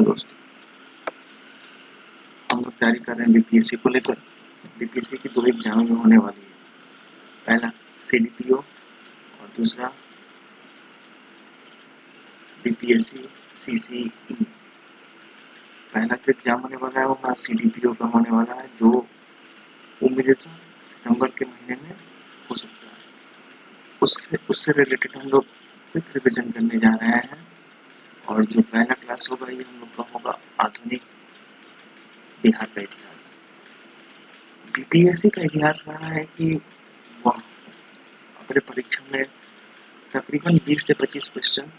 नमस्कार दोस्तों, हम लोग तैयारी कर रहे हैं बीपीएससी को लेकर। बीपीएससी की 2 एग्जाम में होने वाली है। पहला सीडीपीओ और दूसरा बीपीएससी सीसीई। पहला जो एग्जाम होने वाला है वो सीडीपीओ का होने वाला है, जो उम्मीद सितंबर के महीने में हो सकता है। उससे रिलेटेड हम लोग क्विक रिविजन करने जा रहे हैं। और जो पहला क्लास होगा ये हम लोग का होगा आधुनिक बिहार का इतिहास। बीपीएससी का इतिहास रहा है कि वह अपने परीक्षा में तकरीबन 20 से 25 क्वेश्चन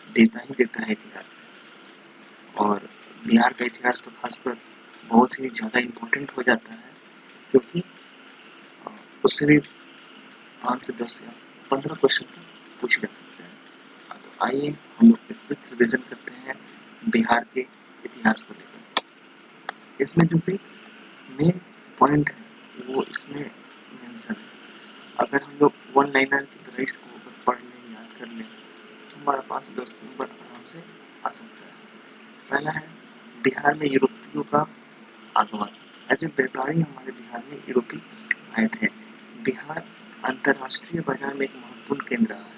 देता है इतिहास से। और बिहार का इतिहास तो खासकर बहुत ही ज़्यादा इम्पोर्टेंट हो जाता है, क्योंकि उससे भी 5 से 10 या 15 क्वेश्चन तो पूछे जा सकते हैं। तो आइए हम लोग क्विक रिविजन करते हैं बिहार के इतिहास को लेकर। इसमें जो भी मेन पॉइंट है वो इसमें मेंशन है। अगर हम लोग वन लाइनर की तरह इसको पढ़ लें, याद कर लें, तो हमारा 5 से 10 नंबर आराम से आ सकता है। पहला है बिहार में यूरोपियों का आगमन। ऐसे व्यापारी हमारे बिहार में यूरोपी आए थे। बिहार अंतरराष्ट्रीय बाजार में एक महत्वपूर्ण केंद्र रहा है।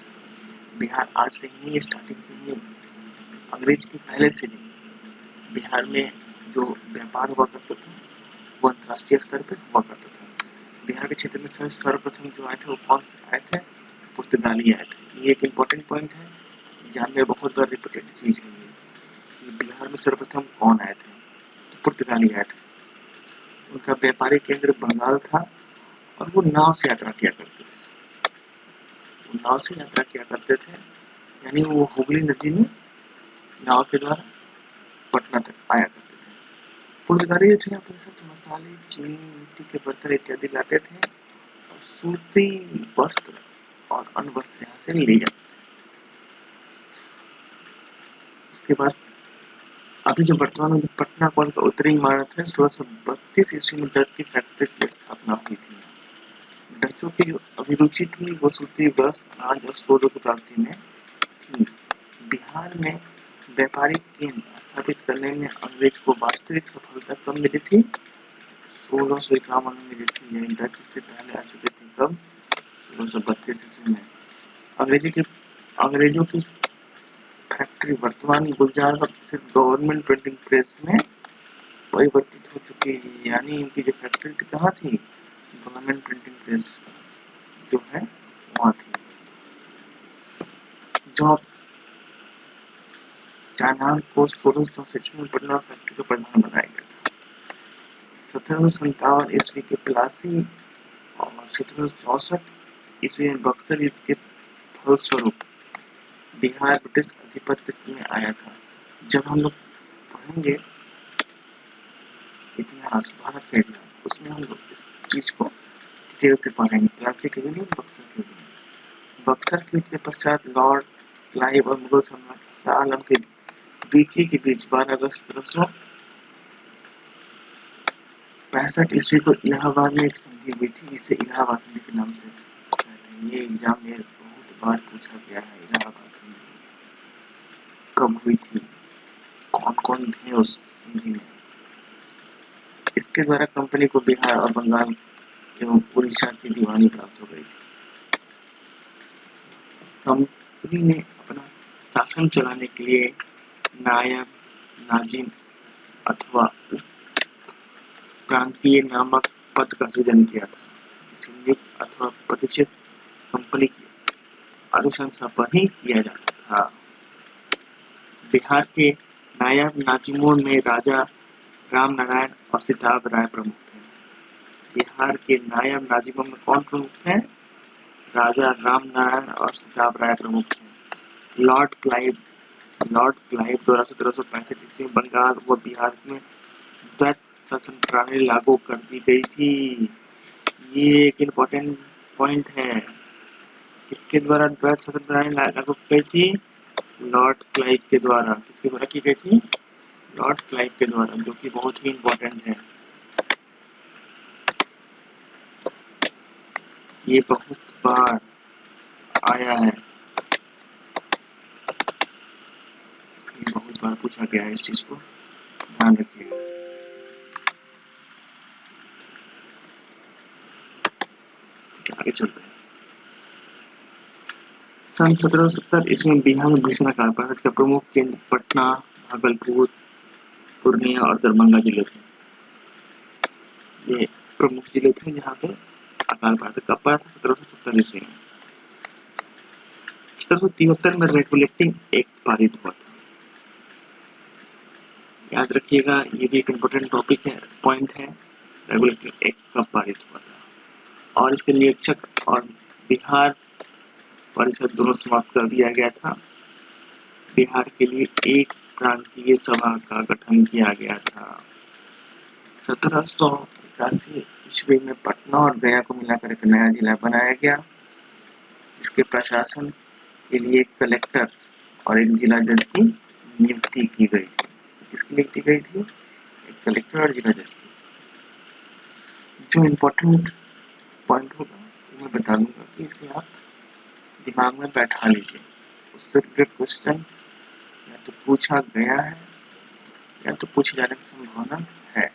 बिहार आज से ही नहीं, स्टार्टिंग से ही अंग्रेज के पहले से नहीं बिहार में जो व्यापार हुआ करता था वो अंतरराष्ट्रीय स्तर पर हुआ करता था। बिहार के क्षेत्र में सर्वप्रथम जो आए थे वो कौन से आए थे? पुर्तगाली आए थे। ये एक इम्पोर्टेंट पॉइंट है, एग्जाम में बहुत बार रिपीटेड चीज है ये, कि बिहार में सर्वप्रथम कौन आए थे? तो पुर्तगाली आए थे। उनका व्यापारिक केंद्र बंगाल था और वो नाव से यात्रा किया करते थे। यानी वो हुगली नदी में नाव के द्वारा पटना तक आया करते थे। पुर्तगाली जो थे अपने साथ मसाले, चीनी, मिट्टी के बर्तन इत्यादि लाते थे और सूती वस्त्र और अन्य वस्त्र यहाँ से ले जाते थे। उसके बाद अभी जो वर्तमान में पटना कौन का उत्तरी इमारत है, 1632 ईस्वी में डच की फैक्ट्री की स्थापना हुई थी। डचों की जो अभिरुचि थी वो सूती वस्त्र, अनाज और सोलों की प्राप्ति में थी। बिहार में व्यापारिक केंद्र स्थापित करने में अंग्रेज को वास्तविक सफलता कब मिली थी? 1651 में मिली थी। यानी डच इससे पहले आ चुके थे। कब? 1632 ईस्वी में। अंग्रेजों की फैक्ट्री वर्तमान गुलजार से गवर्नमेंट प्रिंटिंग प्रेस में परिवर्तित हो चुकी है। यानी इनकी जो फैक्ट्री थी कहाँ थी? गवर्नमेंट प्रिंटिंग प्रेस जो है वहाँ थी। जॉब चाइना को 1664 में पटना फैक्ट्री का प्रधान बनाया गया था। 1757 ईस्वी के प्लासी और 1764 ईस्वी में बक्सर युद्ध के फलस्वरूप बिहार ब्रिटिश आधिपत्य में आया था। जब हम लोग पढ़ेंगे इतिहास, भारत का इतिहास, उसमें हम लोग इस चीज को डिटेल से पढ़ेंगे। प्लासी के युद्ध, बक्सर के युद्ध। बक्सर के युद्ध के पश्चात लॉर्ड क्लाइव और मुगल सम्राट शाह आलम के बीच 12 अगस्त 1765 ईस्वी को इलाहाबाद में एक संधि हुई थी, जिसे इलाहाबाद संधि के नाम से कहते हैं। ये एग्जाम में बहुत बार पूछा गया है। इलाहाबाद संधि कब हुई थी? कौन कौन थे उस संधि में? इसके द्वारा कंपनी को बिहार और बंगाल एवं उड़ीसा की दीवानी प्राप्त हो गई थी। कंपनी ने अपना शासन चलाने के लिए नायब, नाजिम अथवा प्रांतीय नामक पद का सृजन किया था, जिसे नियुक्त अथवा प्रतिष्ठित कंपनी की अनुशंसा पर ही किया जाता था। बिहार के नायब नाजिमों में राजा राम नारायण और सिताब राय प्रमुख थे। बिहार के नायब नाजिमों में कौन प्रमुख थे? राजा राम नारायण और सिताब राय प्रमुख थे। लॉर्ड क्लाइव द्वारा 1765 ईस्वी में बंगाल व बिहार में द्वैत शासन प्रणाली लागू कर दी गई थी। ये एक इम्पोर्टेंट पॉइंट है। किसके द्वारा द्वैत शासन प्रणाली लागू की गई थी? लॉर्ड क्लाइव के द्वारा। किसके द्वारा की गई थी? लॉर्ड क्लाइव के द्वारा, जो कि बहुत ही इम्पोर्टेंट है। ये बहुत बार आया है। ये बहुत बहुत बार पूछा गया है, इस चीज को ध्यान रखिएगा। आगे चलते हैं। सन 1770 ईस्वी में बिहार में भीषण अकाल पड़ा। इसका प्रमुख केंद्र पटना, भागलपुर, पूर्णिया और दरभंगा जिले थे। ये प्रमुख जिले थे जहाँ पे अकाल पड़ा था। कब पड़ा था? 1770 ईस्वी में। 1773 में रेगुलेटिंग एक्ट पारित हुआ था। याद रखिएगा, ये भी एक इम्पोर्टेंट टॉपिक है, पॉइंट है। रेगुलेटिंग एक्ट कब पारित हुआ था और इसके निरीक्षक और बिहार परिषद दोनों समाप्त कर दिया गया था। बिहार के लिए एक प्रांतीय सभा का गठन किया गया था। 1781 ईस्वी में पटना और गया को मिलाकर एक नया जिला बनाया गया, जिसके प्रशासन के लिए एक कलेक्टर और एक जिला जज की नियुक्ति की गई थी। किसकी नियुक्ति गई थी? एक कलेक्टर और जिला जज की। जो इम्पोर्टेंट पॉइंट होगा वो मैं बता दूंगा कि इसे आप दिमाग में बैठा लीजिए। उससे रिलेटेड क्वेश्चन या तो पूछा गया है या तो पूछे जाने की संभावना है।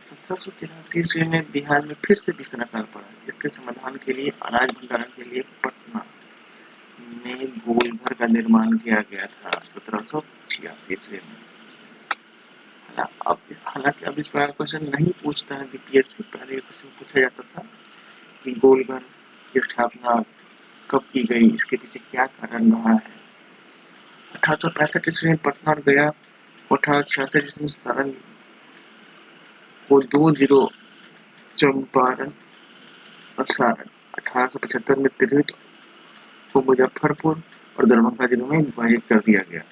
1783 ईस्वी में बिहार में फिर से भीषण अकाल पड़ा, जिसके समाधान के लिए अनाज भंडारण के लिए पटना में गोलघर का निर्माण किया गया था 1786 ईस्वी में। हालांकि अब इस प्रकार क्वेश्चन नहीं पूछता है बीपीएससी। पहले ये क्वेश्चन पूछा जाता था कि गोलघर की स्थापना कब की गई, इसके पीछे क्या कारण रहा है। 1865 ईस्वी में पटना और गया, 1866 ईस्वी में सारण को 2 जिलों चंपारण और सारण, 1875 में तिरहुत को मुजफ्फरपुर और दरभंगा जिलों में विभाजित कर दिया गया।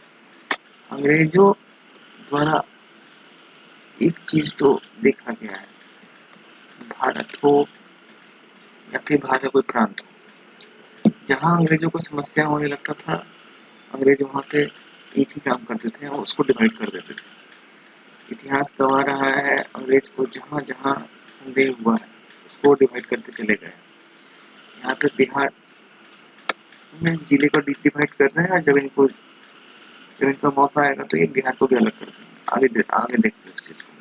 अंग्रेजों द्वारा एक चीज तो देखा गया है, भारत हो या फिर भारत का कोई प्रांत हो, जहाँ अंग्रेजों को समस्या होने लगता था, अंग्रेज वहाँ पे एक ही काम करते थे और उसको डिवाइड कर देते थे। इतिहास गवाह रहा है, अंग्रेज को जहाँ जहाँ संदेह हुआ है उसको डिवाइड करते चले गए। यहाँ पे बिहार में जिले को डिवाइड कर रहे हैं, जब इनका मौका आएगा तो ये बिहार को भी अलग कर देंगे। आगे देखते हैं उस चीज को।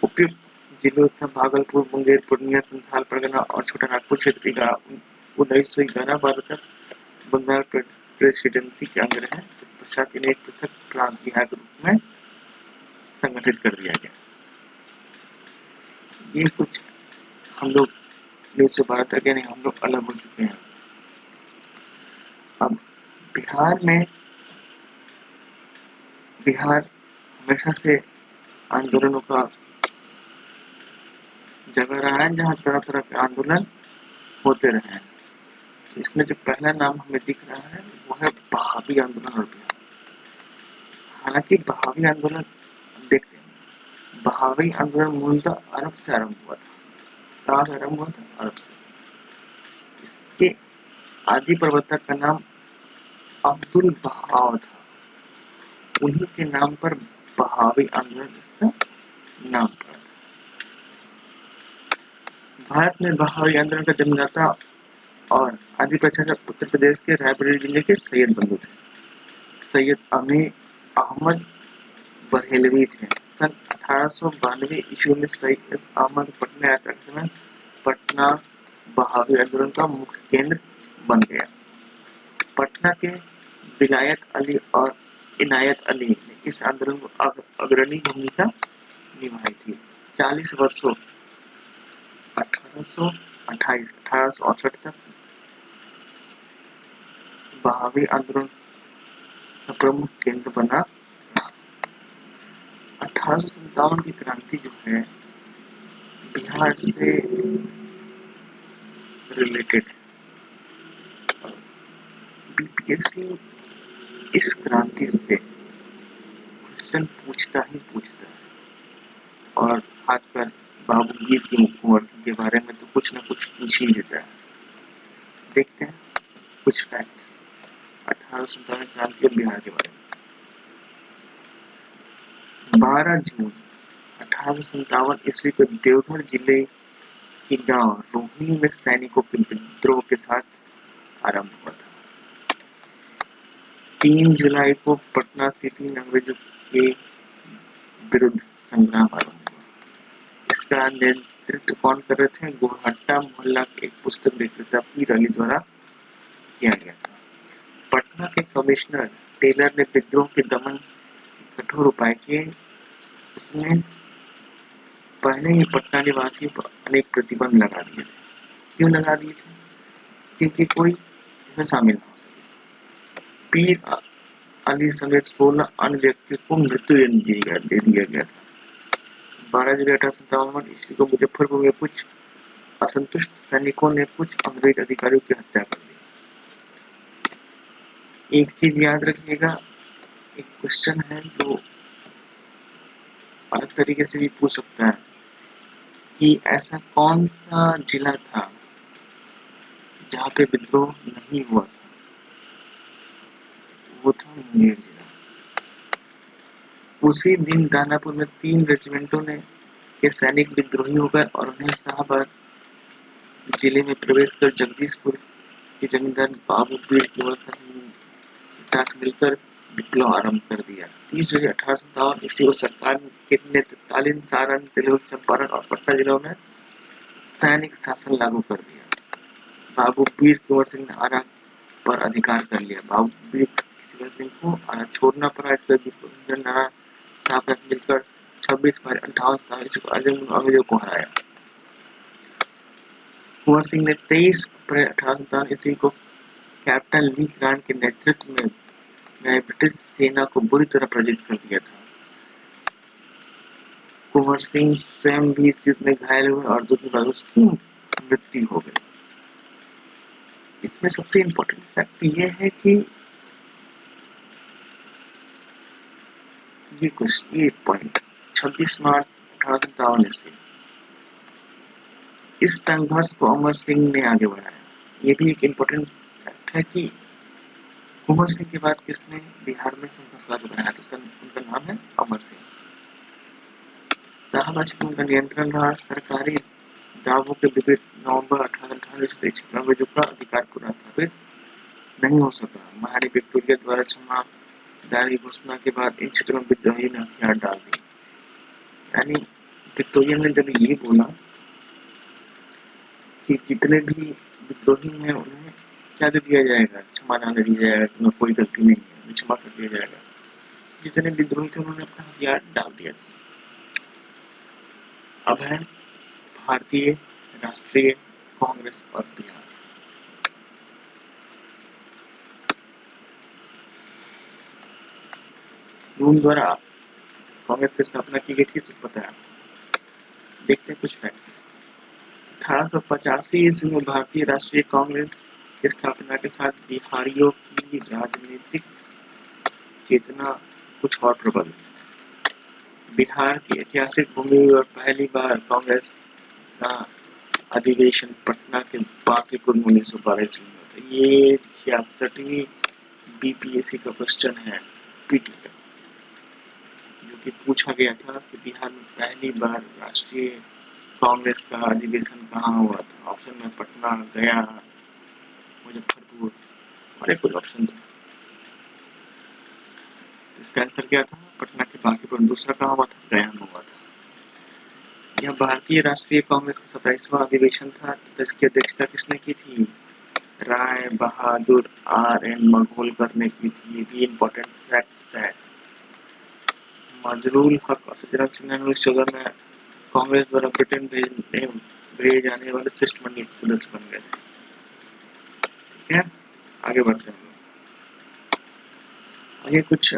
उपयुक्त जिलों भागलपुर, मुंगेर, पूर्णिया, संथाल परगना और छोटा नागपुर क्षेत्र 1911 तक बंगाल प्रेसिडेंसी के अंदर है। पश्चात इन्हें एक पृथक प्रांत बिहार के रूप में संगठित कर दिया गया। ये कुछ हम लोग 1912 तक यानी हम लोग अलग हो चुके हैं। अब बिहार हमेशा से आंदोलनों का जगह रहा है, जहाँ तरह तरह के आंदोलन होते रहे हैं। तो इसमें जो पहला नाम हमें दिख रहा है वो है बहावी आंदोलन और बिहार। हालांकि बहावी आंदोलन देखते हैं, बहावी आंदोलन मूलतः अरब से आरंभ हुआ था। कहाँ से आरंभ हुआ था? अरब से। इसके आदि प्रवर्तक का नाम अब्दुल बहाव था। उन्हीं के नाम पर बहावी आंदोलन इसका नाम पड़ा था। भारत में बहावी आंदोलन का जन्मदाता और आदि प्रचारक उत्तर प्रदेश के रायबरेली जिले के सैयद बंधु थे। सैयद अहमद बरेलवी थे। सन 1892 ईस्वी में सैयद अहमद पटना यात्रा के समय पटना बहावी आंदोलन का मुख्य केंद्र बन गया। पटना के विलायत अली और इनायत अली ने इस आंदोलन को अग्रणी भूमिका निभाई थी। 40 वर्षों 1868 तक बहावी आंदोलन का प्रमुख केंद्र बना। 1857 की क्रांति जो है बिहार से रिलेटेड है। बीपीएससी इस क्रांति से क्वेश्चन पूछता है और खासकर बाबू वीर की मुखवर्षी के बारे में तो कुछ न कुछ पूछ ही लेता है। देखते हैं कुछ फैक्ट्स 1857 क्रांति और बिहार के बारे में। 12 जून 1857 ईस्वी को देवघर जिले के गांव रोहिणी में सैनिकों के विद्रोह के साथ आरंभ हुआ था। 3 जुलाई को पटना सिटी में अंग्रेजों के विरुद्ध संग्राम आरंभ हुआ। इसका नेतृत्व कौन कर रहे थे? गोहट्टा मोहल्ला के एक पुस्तक विक्रेता पीर अली द्वारा किया गया था। पटना के कमिश्नर टेलर ने विद्रोह के दमन के कठोर उपाय किए। उसने पहले ही पटना निवासियों पर अनेक प्रतिबंध लगा दिए थे। क्यों लगा दिए थे? क्योंकि कोई इसमें शामिल न हो सके। पीर अली समेत 16 अन्य व्यक्तियों को मृत्यु दे दिया गया था। 12 जुलाई 1857 ईस्वी को मुजफ्फरपुर में कुछ असंतुष्ट सैनिकों ने कुछ अंग्रेज अधिकारियों की हत्या कर दी। एक चीज याद रखिएगा, एक क्वेश्चन है जो अलग तरीके से भी पूछ सकता है कि ऐसा कौन सा जिला था जहाँ पे विद्रोह नहीं हुआ था? वो था मुंगेर जिला। उसी दिन दानापुर में 3 रेजिमेंटों के सैनिक विद्रोही हो गए और उन्हें शाहबाद जिले में प्रवेश कर जगदीशपुर के जमींदार बाबू पीर के साथ मिलकर विप्लव आरंभ कर दिया। 30 जुलाई 1857 ईस्वी को सरकार ने तत्कालीन सारण, तिलौर, चंपारण और पटना जिलों में सैनिक शासन लागू कर दिया। बाबू वीर कुंवर सिंह ने आरा पर अधिकार कर लिया। बाबू वीर कुंवर सिंह को आरा छोड़ना पड़ा। इसके नारा साहब मिलकर 26 मार्च 1857 को अंग्रेजों को हराया। कुंवर सिंह ने 23 अप्रैल 1857 ईस्वी को कैप्टन ली ग्रांट के नेतृत्व में ब्रिटिश सेना को बुरी तरह पराजित कर दिया था। कुंवर सिंह स्वयं भी इस युद्ध में घायल हुए और दूसरी बार उसकी मृत्यु हो गई। इसमें सबसे इम्पोर्टेंट फैक्ट ये है कि ये पॉइंट 26 मार्च 1857 ईस्वी, इस संघर्ष को अमर सिंह ने आगे बढ़ाया। ये भी एक इम्पोर्टेंट फैक्ट है कि कुंवर सिंह के बाद किसने बिहार में संघर्ष आगे बढ़ाया, तो उनका नाम है अमर सिंह। शाहबाज पर उनका नियंत्रण रहा। सरकारी दावों के विपरीत नवंबर 1858 में अंग्रेजों का अधिकार पुनः स्थापित नहीं हो सका। महारानी विक्टोरिया द्वारा क्षमादारी घोषणा के बाद इन क्षेत्रों में विद्रोहियों ने हथियार डाल दिए। यानी विक्टोरिया ने जब ये बोला कि जितने भी विद्रोही हैं उन्हें क्या दे दिया जाएगा, क्षमादान दे दिया जाएगा, तुम्हें कोई गलती नहीं है, क्षमा कर दिया जाएगा। जितने विद्रोही थे उन्होंने अपना हथियार डाल दिया था। अब है भारतीय राष्ट्रीय कांग्रेस और बिहार। रूल द्वारा कांग्रेस की स्थापना की गई थी, तो पता है। देखते हैं कुछ फैक्ट्स। 1885 ईस्वी में भारतीय राष्ट्रीय कांग्रेस की स्थापना के साथ बिहारियों की राजनीतिक चेतना कुछ और प्रबल। बिहार की ऐतिहासिक भूमि पर पहली बार कांग्रेस का अधिवेशन पटना के बांकीकुंड 1912 ईस्वी में था। ये 66वीं बीपीएससी का क्वेश्चन है, पीटी का, जो कि पूछा गया था कि बिहार में पहली बार राष्ट्रीय कांग्रेस का अधिवेशन कहाँ हुआ था। ऑप्शन में पटना, गया, मुजफ्फरपुर और एक ऑप्शन था। इसका आंसर क्या था? पटना के बांकीपुर। दूसरा कहाँ हुआ था? गया में हुआ था। यह भारतीय राष्ट्रीय कांग्रेस का 27वां अधिवेशन था। तो इसकी अध्यक्षता किसने की थी? राय बहादुर R.N. मघोलकर ने की थी। ये भी इम्पोर्टेंट फैक्ट है। मजरूल हक और सत्यनारायण सिन्हा ने 1914 में कांग्रेस द्वारा ब्रिटेन भेजे जाने वाले शिष्टमंडल के सदस्य बन गए थे। ठीक है, आगे बढ़ते हैं। आगे कुछ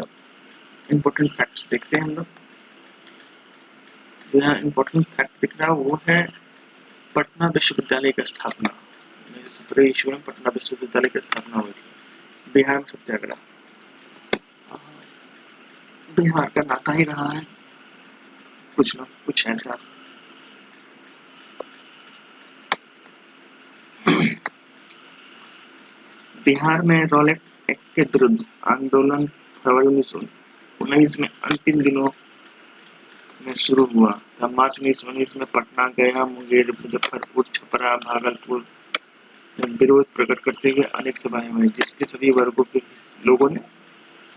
इम्पोर्टेंट फैक्ट्स देखते हैं हम लोग। जो यहाँ इम्पोर्टेंट फैक्ट दिख रहा है वो है पटना विश्वविद्यालय की स्थापना। 1917 ईस्वी में पटना विश्वविद्यालय की स्थापना हुई थी। बिहार में सत्याग्रह, बिहार का नाता ही रहा है कुछ ना कुछ ऐसा। बिहार में रॉलेट एक्ट के विरुद्ध आंदोलन फरवरी 1919 में अंतिम दिनों में शुरू हुआ था। मार्च 1919 में पटना, गया, मुंगेर, मुजफ्फरपुर, छपरा, भागलपुर में विरोध प्रकट करते हुए अनेक सभाएं हुई, जिसके सभी वर्गों के लोगों ने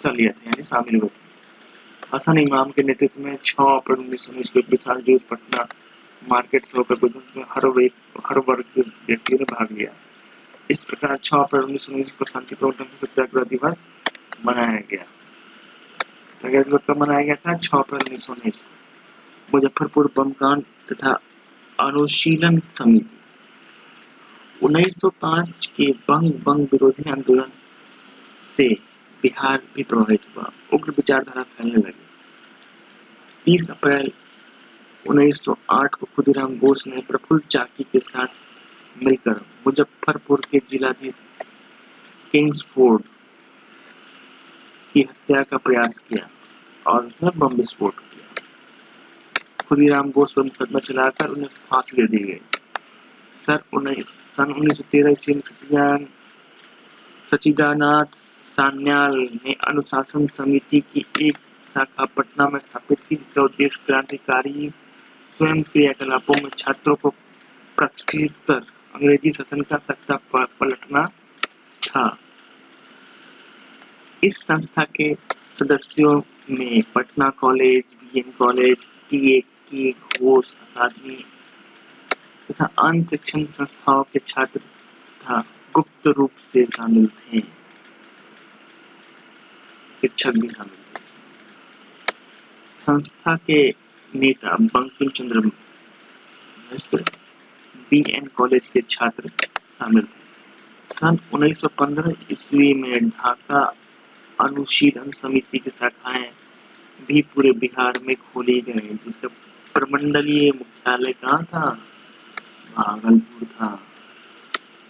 हिस्सा लिया था, यानी शामिल हुए थे। हसन इमाम के नेतृत्व में 6 अप्रैल 1919 को एक विशाल जुलूस पटना मार्केट से होकर गुजरते हर वर्ग के व्यक्तियों ने भाग लिया। इस प्रकार 6 अप्रैल 1919 को शांतिपूर्ण ढंग से सत्याग्रह दिवस मनाया गया। सत्याग्रह दिवस कब मनाया गया था? 6 अप्रैल 1919 को। मुजफ्फरपुर बम कांड तथा अनुशीलन समिति। 1905 के बंग विरोधी आंदोलन से बिहार भी प्रभावित हुआ, उग्र विचारधारा फैलने लगी। 30 अप्रैल 1908 को खुदीराम बोस ने प्रफुल्ल चाकी के साथ मिलकर मुजफ्फरपुर के जिलाधीश किंग्सफोर्ड की हत्या का प्रयास किया और उसमें बम विस्फोट किया। खुदीराम बोस पर मुकदमा चलाकर उन्हें फांसी दे दी गई। सन 1913 ईस्वी में सच्चिदानंद सान्याल ने अनुशासन समिति की एक शाखा पटना में स्थापित की, जिसका उद्देश्य क्रांतिकारी स्वयं क्रियाकलापों में छात्रों को प्रशिक्षित कर अंग्रेजी शासन का तख्ता पलटना था। इस संस्था के सदस्यों में Patna college, BN college, TA Ghosh अकादमी तथा अन्य शिक्षण संस्थाओं के छात्र तथा गुप्त रूप से शामिल थे, शिक्षक भी शामिल थे। संस्था के नेता बंकिम चंद्र मिश्र, बीएन कॉलेज के छात्र शामिल थे। सन 1915 ईस्वी में ढाका अनुशीलन समिति की शाखाएं भी पूरे बिहार में खोली गई, जिसका प्रमंडलीय मुख्यालय कहाँ था? भागलपुर था।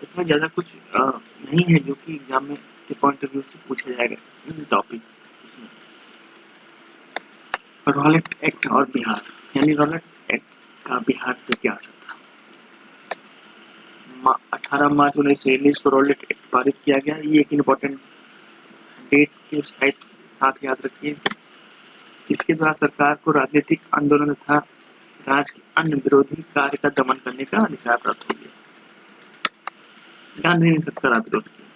इसमें ज्यादा कुछ नहीं है जो कि एग्जाम में के पॉइंट ऑफ व्यू से पूछा जाएगा इन टॉपिक। इसमें रॉलेट एक्ट और बिहार, यानी रॉलेट एक्ट का बिहार पे क्या असर था? 18 मार्च 1919 को रॉलेट एक्ट पारित किया गया। ये एक इम्पोर्टेंट डेट के साथ याद रखिए। इसके द्वारा सरकार को राजनीतिक आंदोलन तथा राज्य के अन्य विरोधी कार्य का दमन करने का अधिकार प्राप्त हो गया। गांधी ने इसका विरोध किया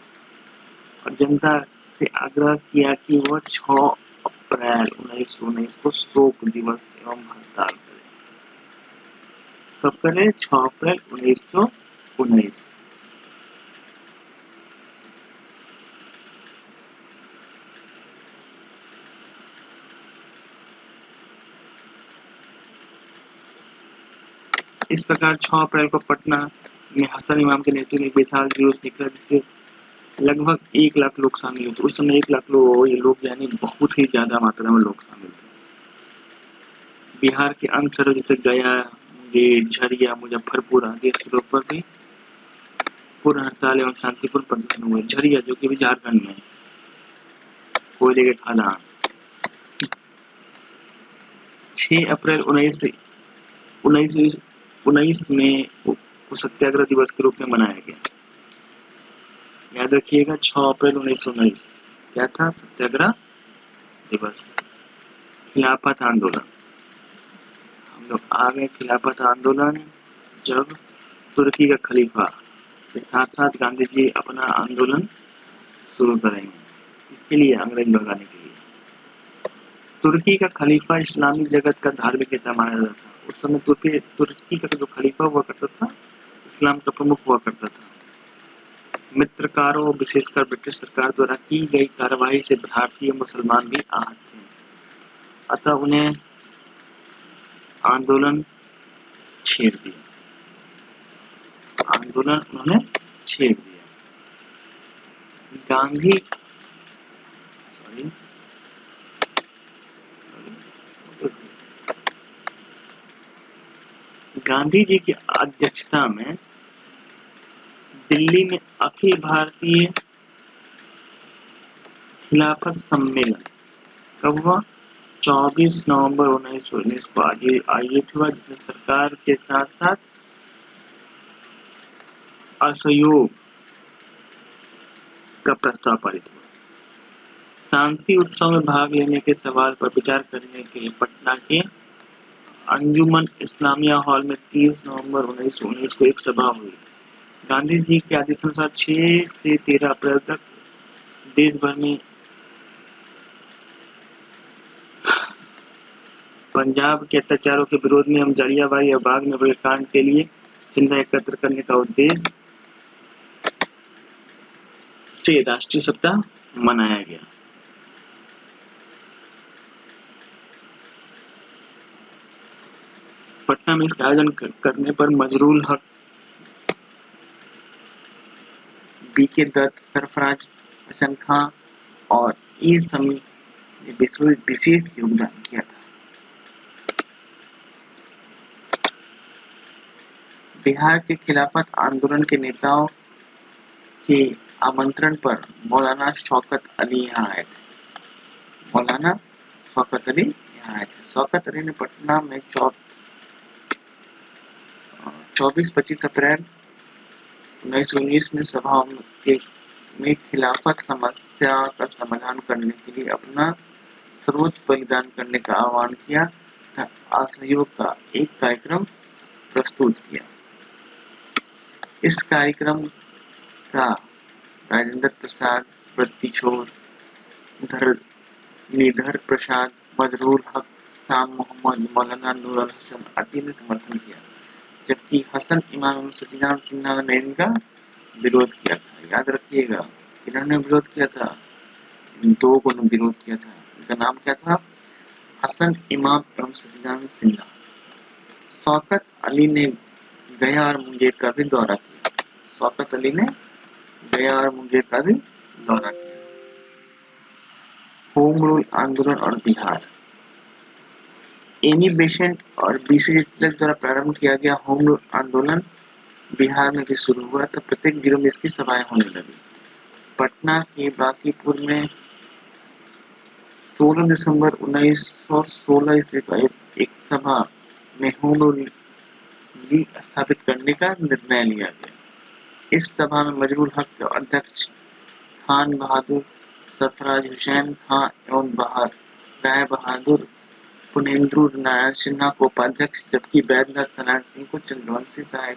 और जनता से आग्रह किया कि वह 6 अप्रैल 1919 को शोक दिवस एवं हड़ताल करे। कब करे? 6 अप्रैल 1919। इस प्रकार 6 अप्रैल को पटना में हसन इमाम के नेतृत्व में विशाल जुलूस निकला, जिससे लगभग 1 लाख लोग शामिल हुए। उस समय 1 लाख लोग यानी बहुत ही ज्यादा मात्रा में लोग शामिल थे। बिहार के अन्य शहरों जैसे गया, मुंगेर, झरिया, मुजफ्फरपुर आदि स्थलों पर भी पूर्ण हड़ताल एवं शांतिपूर्ण प्रदर्शन हुए। झरिया जो कि भी झारखंड में कोयले के खदान। 6 अप्रैल 1919 में सत्याग्रह दिवस के रूप में मनाया गया। याद रखिएगा 6 अप्रैल 1919 क्या था? सत्याग्रह दिवस। खिलाफत आंदोलन, हम लोग आ गए खिलाफत आंदोलन जब तुर्की का खलीफा के साथ साथ गांधी जी अपना आंदोलन शुरू करेंगे। इसके लिए अंग्रेज भगाने के लिए। तुर्की का खलीफा इस्लामी जगत का धार्मिक नेता माना जाता था। उस समय तुर्की का जो खलीफा हुआ करता था, इस्लाम का प्रमुख हुआ करता था। मित्रकारों, विशेषकर ब्रिटिश सरकार द्वारा की गई कार्रवाई से भारतीय मुसलमान भी आहत थे, अतः उन्हें आंदोलन छेड़ दिया। गांधी जी की अध्यक्षता में दिल्ली में अखिल भारतीय खिलाफत सम्मेलन कब हुआ? 24 नवंबर 1919 को आयोजित हुआ, जिसमें सरकार के साथ साथ असहयोग का प्रस्ताव पारित हुआ। शांति उत्सव में भाग लेने के सवाल पर विचार करने के लिए पटना के अंजुमन इस्लामिया हॉल में 30 नवंबर 1919 को एक सभा हुई। गांधी जी के आदेशानुसार 6 से 13 अप्रैल तक देश भर में पंजाब के अत्याचारों के विरोध में हम जालियांवाला बाग में हुए कांड के लिए चंदा एकत्र करने का उद्देश्य से राष्ट्रीय सप्ताह मनाया गया। पटना में इसका आयोजन करने पर मजरूल हक, बीके दत्त, सरफराज हसन खां और ई समी ने विशेष योगदान किया था। बिहार के खिलाफत आंदोलन के नेताओं के आमंत्रण पर मौलाना शौकत अली यहाँ आए थे। मौलाना शौकत अली यहाँ आए थे। शौकत अली ने पटना में 24-25 अप्रैल 1919 में सभा में खिलाफत समस्या का समाधान करने के लिए अपना सर्वोच्च बलिदान करने का आह्वान किया तथा असहयोग का एक कार्यक्रम प्रस्तुत किया। इस कार्यक्रम का राजेंद्र प्रसाद, व्रत किशोर, धरणीधर प्रसाद, मजरूल हक, शाम मोहम्मद, मौलाना नूर अल हसन आदि ने समर्थन किया, जबकि हसन इमाम एवं सच्चिदानंद सिन्हा ने इनका विरोध किया था। याद रखिएगा किन्होंने विरोध किया था, दो को विरोध किया था। इनका नाम क्या था? हसन इमाम एवं सच्चिदानंद सिन्हा। शौकत अली ने गया और मुंगेर का भी दौरा किया। शौकत अली ने गया और मुंगेर का भी दौरा किया। होम रूल आंदोलन और बिहार। एनी बेसेंट और बीसी तिलक द्वारा प्रारंभ किया गया होम रूल आंदोलन बिहार में भी शुरू हुआ तो प्रत्येक जिलों में इसकी सभाएं होने लगी। पटना के बांकीपुर में 16 दिसंबर 1916 ईस्वी को एक सभा में होम रूल स्थापित करने का निर्णय लिया गया। इस सभा में मजरूल हक के अध्यक्ष खान बहादुर, सरफराज हुसैन खां एवं राय बहादुर पुनेंद्र नारायण सिन्हा को उपाध्यक्ष, जबकि बैद्यनाथ नारायण सिंह को चंद्रवंशी साहब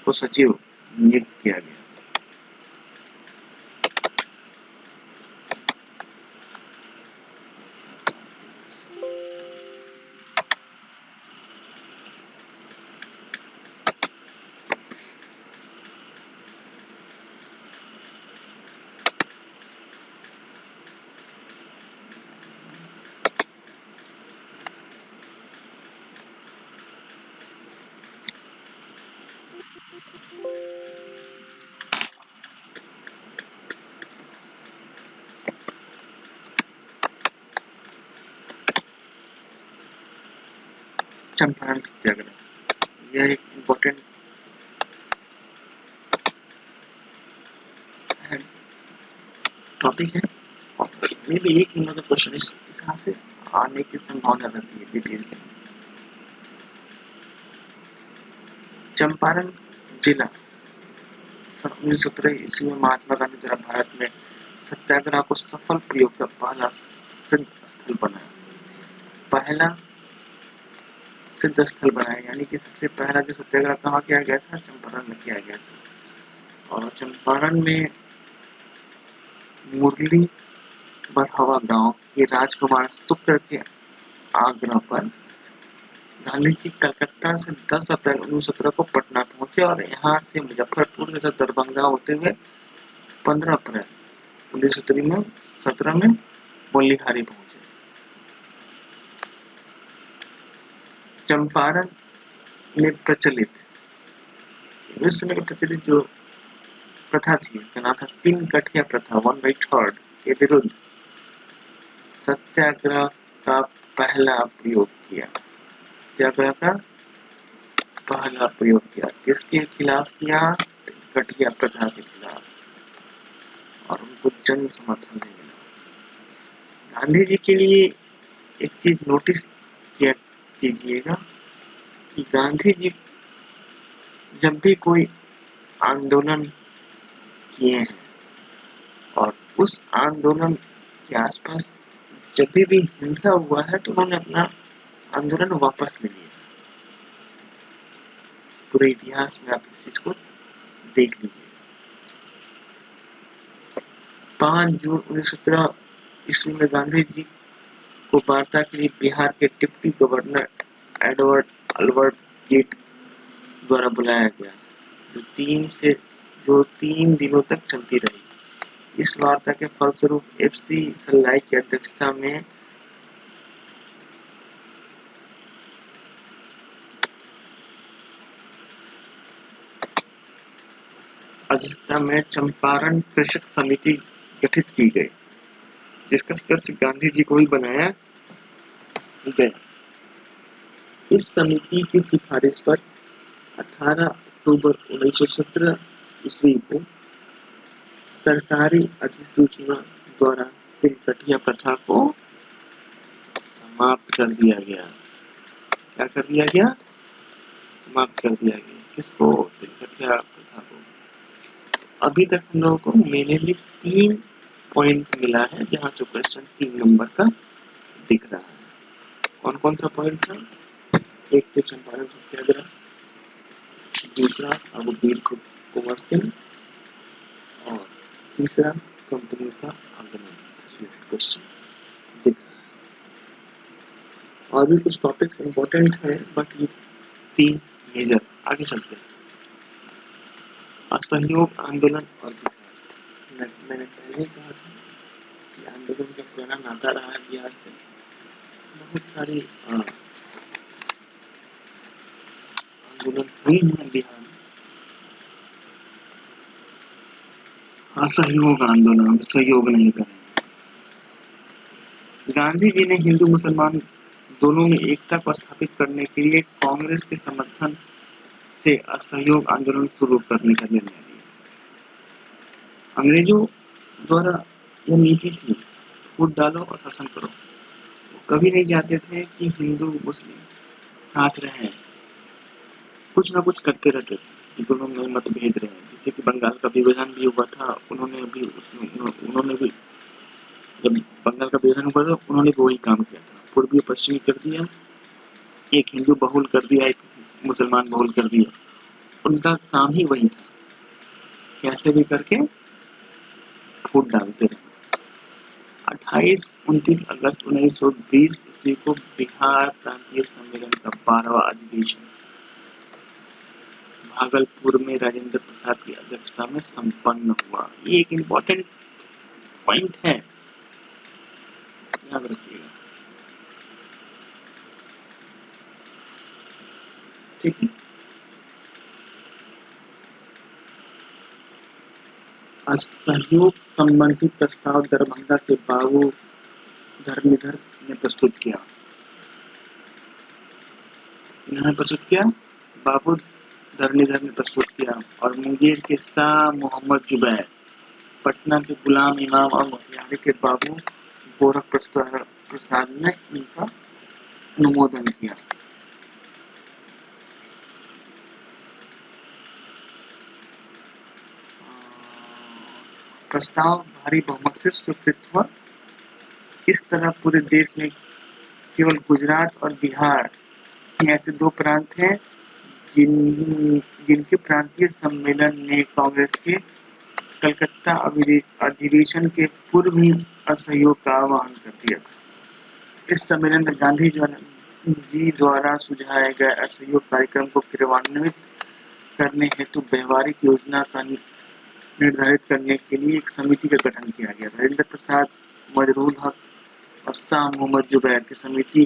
को सचिव नियुक्त किया गया। चंपारण सत्याग्रह, यह एक इम्पोर्टेंट टॉपिक है और मे भी एक नंबर का क्वेश्चन इस हिसाब से आने की संभावना रहती है डिटेल्स में। चंपारण जिला 1917 ईस्वी में महात्मा गांधी द्वारा भारत में सत्याग्रह को सफल प्रयोग का पहला सिद्ध स्थल बनाया। यानी कि सबसे पहला जो सत्याग्रह कहाँ किया गया था? चंपारण में किया गया था। और चंपारण में मुरली बरहवा गांव के राजकुमार शुक्र के आग्रह पर गांधी जी कलकत्ता से 10 अप्रैल 1917 को पटना पहुंचे और यहाँ से मुजफ्फरपुर तथा दरभंगा होते हुए 15 अप्रैल 1917 में मोलीहारी पहुंचे। चंपारण में प्रचलित उस समय प्रचलित जो प्रथा थी, उसका नाम था 3 गठिया प्रथा, 1/3 के विरुद्ध सत्याग्रह का पहला प्रयोग किया। सत्याग्रह का पहला प्रयोग किया किसके खिलाफ किया? गठिया प्रथा के खिलाफ, और उनको जन समर्थन नहीं मिला। गांधी जी के लिए एक चीज नोटिस किया कीजिएगा कि गांधी जी जब भी कोई आंदोलन किए हैं और उस आंदोलन के आसपास जब भी हिंसा हुआ है तो उन्होंने अपना आंदोलन वापस ले लिया। पूरे इतिहास में आप इस चीज को देख लीजिए। 5 जून 1917 ईस्वी में गांधी जी को वार्ता के लिए बिहार के deputy governor Edward Albert Gait द्वारा बुलाया गया, जो 3 दिनों तक चलती रही। इस वार्ता के फलस्वरूप एफसी सल्लाई की अध्यक्षता में चंपारण कृषक समिति गठित की गई, जिसका सदस्य गांधी जी को भी बनाया गया। इस समिति की सिफारिश पर 18 अक्टूबर 1917 ईस्वी को सरकारी अधिसूचना द्वारा तिलकठिया प्रथा को समाप्त कर दिया गया। क्या कर दिया गया? समाप्त कर दिया गया। किसको? तिलकठिया प्रथा को। अभी तक हम लोगों को मेनली 3 पॉइंट मिला है, जहां से क्वेश्चन 3 नंबर का दिख रहा है। कौन कौन सा पॉइंट है? एक तो चंपारण सत्याग्रह, दूसरा अबू वीर कुंवर सिंह, और तीसरा कंपनी का आगमन। क्वेश्चन दिख रहा है। और भी कुछ टॉपिक्स इंपॉर्टेंट है, बट ये 3 मेजर। आगे चलते हैं। असहयोग आंदोलन और बिहार। मैंने पहले कहा था कि आंदोलन का पुराना नाता रहा है बिहार से। बहुत सारी आंदोलन हुई है बिहार में। असहयोग आंदोलन, हम सहयोग नहीं करेंगे। गांधी जी ने हिंदू मुसलमान दोनों में एकता को स्थापित करने के लिए कांग्रेस के समर्थन से असहयोग आंदोलन शुरू करने का निर्णय लिया। अंग्रेजों द्वारा यह नीति थी, वोट डालो और शासन करो। वो कभी नहीं चाहते थे कि हिंदू मुस्लिम साथ रहें, कुछ ना कुछ करते रहते थे कि दोनों में मतभेद रहे। जैसे कि बंगाल का विभाजन भी हुआ था, उन्होंने भी जब बंगाल का विभाजन हुआ था, उन्होंने भी वही काम किया था, पूर्वी पश्चिमी कर दिया, एक हिंदू बहुल कर दिया, एक मुसलमान बहुल कर दिया। उनका काम ही वही था, कैसे भी करके वोट डालते रहे। 28-29 अगस्त 1920 ईस्वी को बिहार प्रांतीय सम्मेलन का 12वां अधिवेशन भागलपुर में राजेंद्र प्रसाद की अध्यक्षता में संपन्न हुआ। ये एक इम्पोर्टेंट पॉइंट है, याद रखिएगा। ठीक है। असहयोग संबंधी प्रस्ताव दरभंगा के बाबू धरणीधर ने प्रस्तुत किया। इन्होंने प्रस्तुत किया, बाबू धरणीधर ने प्रस्तुत किया। और मुंगेर के शाह मोहम्मद जुबैर, पटना के गुलाम इमाम और मोतिहारी के बाबू गोरख प्रसाद ने इनका अनुमोदन किया। प्रस्ताव भारी बहुमत से स्वीकृत हुआ। इस तरह पूरे देश में केवल गुजरात और बिहार ऐसे 2 प्रांत हैं जिनके प्रांतीय सम्मेलन ने कांग्रेस के कलकत्ता अधिवेशन के पूर्व ही असहयोग का आह्वान कर दिया था। इस सम्मेलन में गांधी जी द्वारा सुझाए गए असहयोग कार्यक्रम को क्रियान्वित करने हेतु व्यवहारिक योजना का निर्धारित करने के लिए एक समिति का गठन किया गया। राजेंद्र प्रसाद, मजरूल हक और शाह मोहम्मद जुबैर की समिति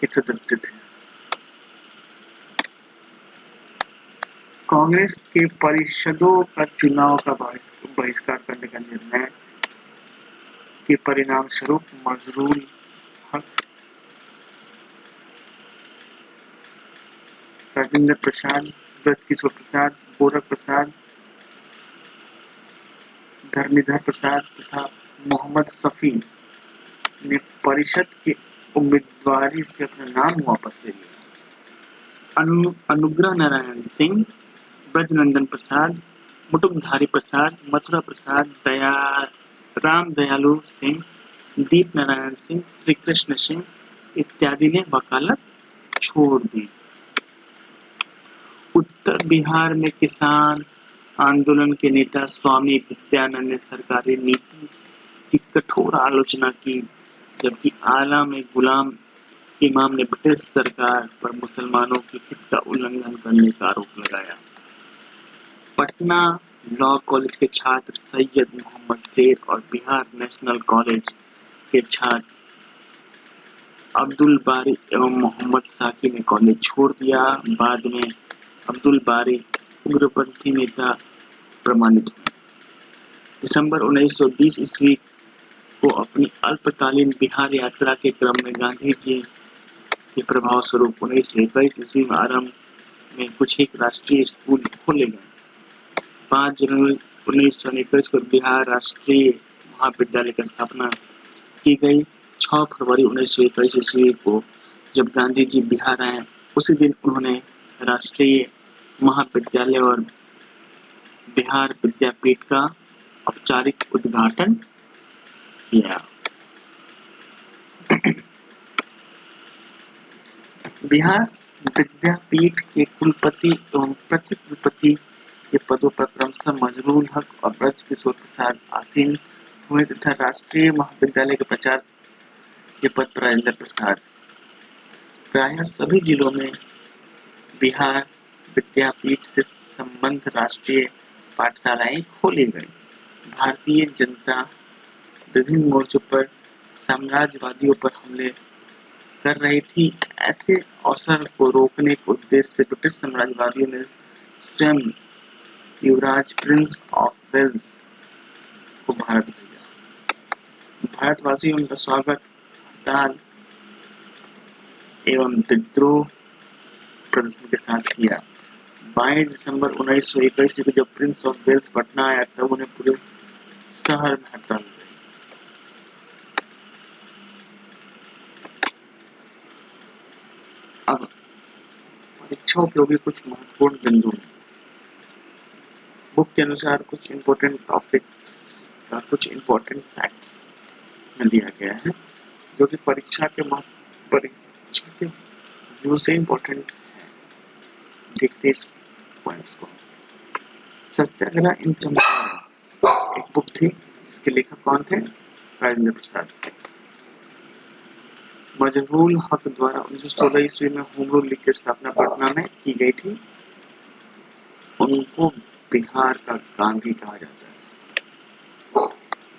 के सदस्य थे। कांग्रेस के परिषदों का चुनाव का बहिष्कार करने का निर्णय के परिणाम स्वरूप मजरूल हक, राजेंद्र प्रसाद, ब्रजकिशोर प्रसाद, गोरख प्रसाद, धरणीधर प्रसाद तथा मोहम्मद शफी ने परिषद की उम्मीदवारी से अपना नाम वापस ले लिया। अनुग्रह नारायण सिंह, ब्रजनंदन प्रसाद, मुटुकधारी प्रसाद, मथुरा प्रसाद, राम दयालु सिंह, दीप नारायण सिंह, श्री कृष्ण सिंह इत्यादि ने वकालत छोड़ दी। उत्तर बिहार में किसान आंदोलन के नेता स्वामी विद्यानंद ने सरकारी नीति की कठोर आलोचना की। जबकि आला में गुलाम इमाम ने ब्रिटिश सरकार पर मुसलमानों के हित का उल्लंघन करने का आरोप लगाया। पटना लॉ कॉलेज के छात्र सैयद मोहम्मद शेख और बिहार नेशनल कॉलेज के छात्र अब्दुल बारी एवं मोहम्मद साकी ने कॉलेज छोड़ दिया। बाद में अब्दुल बारी उग्रपंथी नेता प्रमाणित हुए। दिसंबर 1920 ईस्वी को अपनी अल्पकालीन बिहार यात्रा के क्रम में गांधी जी के प्रभाव स्वरूप 1921 ईस्वी में आरंभ में कुछ एक राष्ट्रीय स्कूल खोले गए। 5 जनवरी 1921 को बिहार राष्ट्रीय महाविद्यालय की स्थापना की गई। 6 फरवरी 1921 ईस्वी को जब गांधी जी बिहार आए, उसी दिन उन्होंने राष्ट्रीय महाविद्यालय और बिहार विद्यापीठ का औपचारिक उद्घाटन किया। बिहार विद्यापीठ के कुलपति एवं प्रतिकुलपति के पदों पर क्रमशः मजरूल हक और ब्रजकिशोर प्रसाद आसीन हुए तथा राष्ट्रीय महाविद्यालय के प्राचार्य के पद पर राजेंद्र प्रसाद। प्रायः सभी जिलों में बिहार विद्यापीठ से संबद्ध राष्ट्रीय पाठशालाएं खोली गई। भारतीय जनता विभिन्न मोर्चों पर साम्राज्यवादियों पर हमले कर रही थी। ऐसे अवसर को रोकने के उद्देश्य से ब्रिटिश साम्राज्यवादियों ने स्वयं युवराज प्रिंस ऑफ वेल्स को भारत भेजा। भारतवासियों ने उनका स्वागत हड़ताल एवं विद्रोह प्रदर्शन के साथ किया। 22 दिसंबर 1921 को जब प्रिंस ऑफ वेल्स पटना आया तब उन्हें पूरे शहर में हड़ताल हुई। अब परीक्षा उपयोगी कुछ महत्वपूर्ण बिंदु हैं। बुक के अनुसार कुछ इम्पोर्टेंट टॉपिक्स का कुछ इम्पोर्टेंट फैक्ट्स में दिया गया है, जो कि परीक्षा के व्यू से इम्पोर्टेंट है। देखते इस पॉइंट्स को। सत्याग्रह इन चमत्कार एक बुक थी, इसके लेखक कौन थे? राजेंद्र प्रसाद। मजरूल हक द्वारा 1916 ईस्वी में होम रूल लीग की स्थापना पटना में की गई थी। उनको बिहार का गांधी कहा जाता है।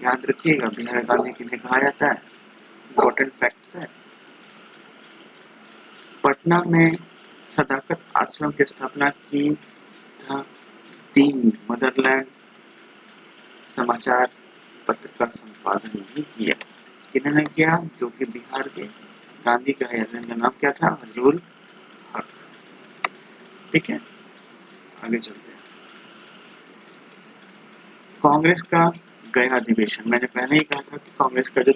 याद रखिएगा, बिहार गांधी किन्हें कहा जाता है? इम्पोर्टेंट फैक्ट्स है। पटना में सदाकत आश्रम की स्थापना की था। दी मदरलैंड समाचार पत्र का संपादन भी किया। किन्होंने किया? जो कि बिहार के गांधी कहा जाता है। नाम क्या था? मजरूल हक। ठीक है, आगे चलते हैं। कांग्रेस का गया अधिवेशन। मैंने पहले ही कहा था कि कांग्रेस का जो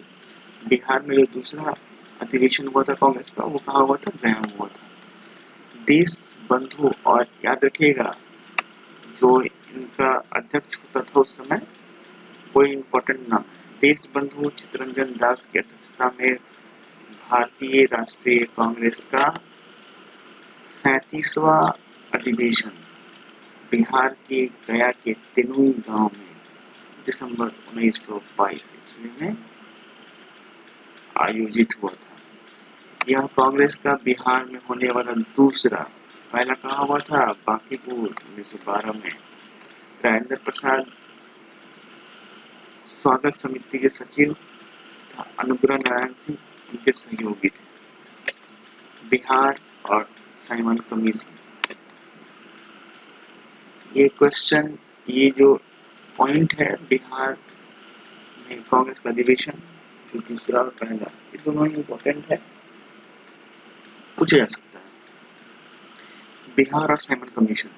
बिहार में जो दूसरा अधिवेशन हुआ था कांग्रेस का, वो कहाँ हुआ था? गया हुआ था। देश बंधु, और याद रखिएगा जो इनका अध्यक्ष होता था उस समय, कोई इम्पोर्टेंट नाम है। देश बंधु चित्तरंजन दास की अध्यक्षता में भारतीय राष्ट्रीय कांग्रेस का 37वां अधिवेशन बिहार के गया के तेनुई गांव में दिसंबर 1922 ईस्वी में आयोजित हुआ था। यह कांग्रेस का बिहार में होने वाला दूसरा, पहला कहाँ हुआ था? बांकीपुर 1912 में। राजेंद्र प्रसाद स्वागत समिति के सचिव तथा अनुग्रह नारायण सिंह उनके सहयोगी थे। बिहार और साइमन कमीशन। ये क्वेश्चन, ये जो पॉइंट है बिहार में कांग्रेस का अधिवेशन, जो दूसरा और पहला, ये दोनों ही इम्पोर्टेंट है, पूछा जा सकता है। बिहार और साइमन कमीशन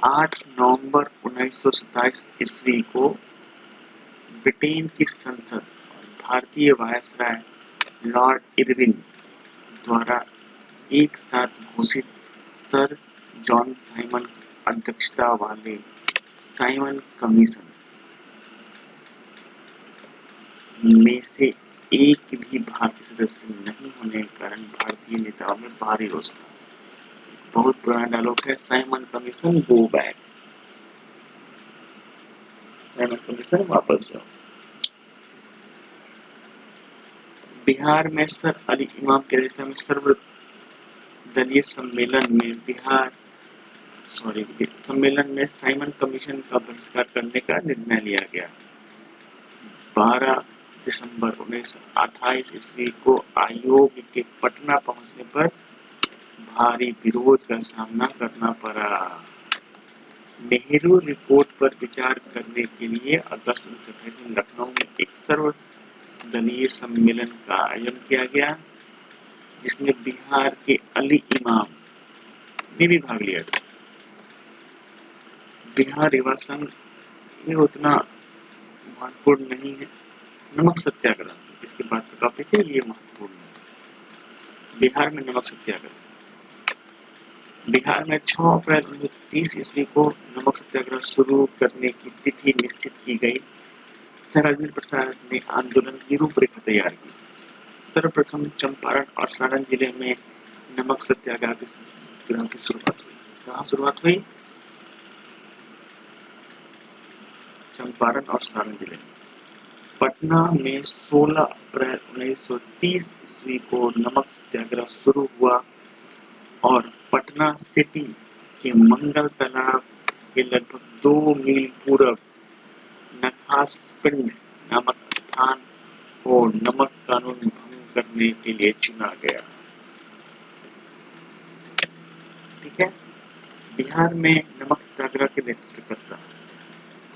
8 नवंबर 1927 ईस्वी को ब्रिटेन की संसद और भारतीय वायसराय लॉर्ड इरविन द्वारा एक साथ घोषित सर जॉन साइमन अध्यक्षता वाले साइमन कमीशन में से एक भी भारतीय सदस्य नहीं होने के कारण भारतीय नेताओं में भारी रोष था। बहुत पुराना डायलॉग है, Simon commission go back. Simon commission वापस जाओ। बिहार में सर अली इमाम के नेतृत्व में सर्वदलीय सम्मेलन में साइमन कमीशन का बहिष्कार करने का निर्णय लिया गया। 12 दिसंबर 1928 ईस्वी को आयोग के पटना पहुंचने पर भारी विरोध का सामना करना पड़ा। नेहरू रिपोर्ट पर विचार करने के लिए अगस्त 1928 में लखनऊ में एक सर्वदलीय सम्मेलन का आयोजन किया गया, जिसमें बिहार के अली इमाम ने भी भाग लिया था। बिहार युवा संघ ये उतना महत्वपूर्ण नहीं है। नमक सत्याग्रह इसके बाद का टॉपिक है, ये महत्वपूर्ण है। बिहार में नमक सत्याग्रह। बिहार में 6 अप्रैल 1930 ईस्वी को नमक सत्याग्रह शुरू करने की तिथि निश्चित की गई। राजेंद्र प्रसाद ने आंदोलन की रूपरेखा तैयार की। सर्वप्रथम चंपारण और सारण जिले में नमक सत्याग्रह की शुरुआत हुई। कहाँ शुरुआत हुई? चंपारण और सारण जिले में। पटना में 16 अप्रैल 1930 ईस्वी को नमक सत्याग्रह शुरू हुआ और पटना सिटी के मंगल तालाब के लगभग 2 मील पूर्व नखासपिंड नामक स्थान को नमक कानून भंग करने के लिए चुना गया। ठीक है, बिहार में नमक सत्याग्रह के नेतृत्वकर्ता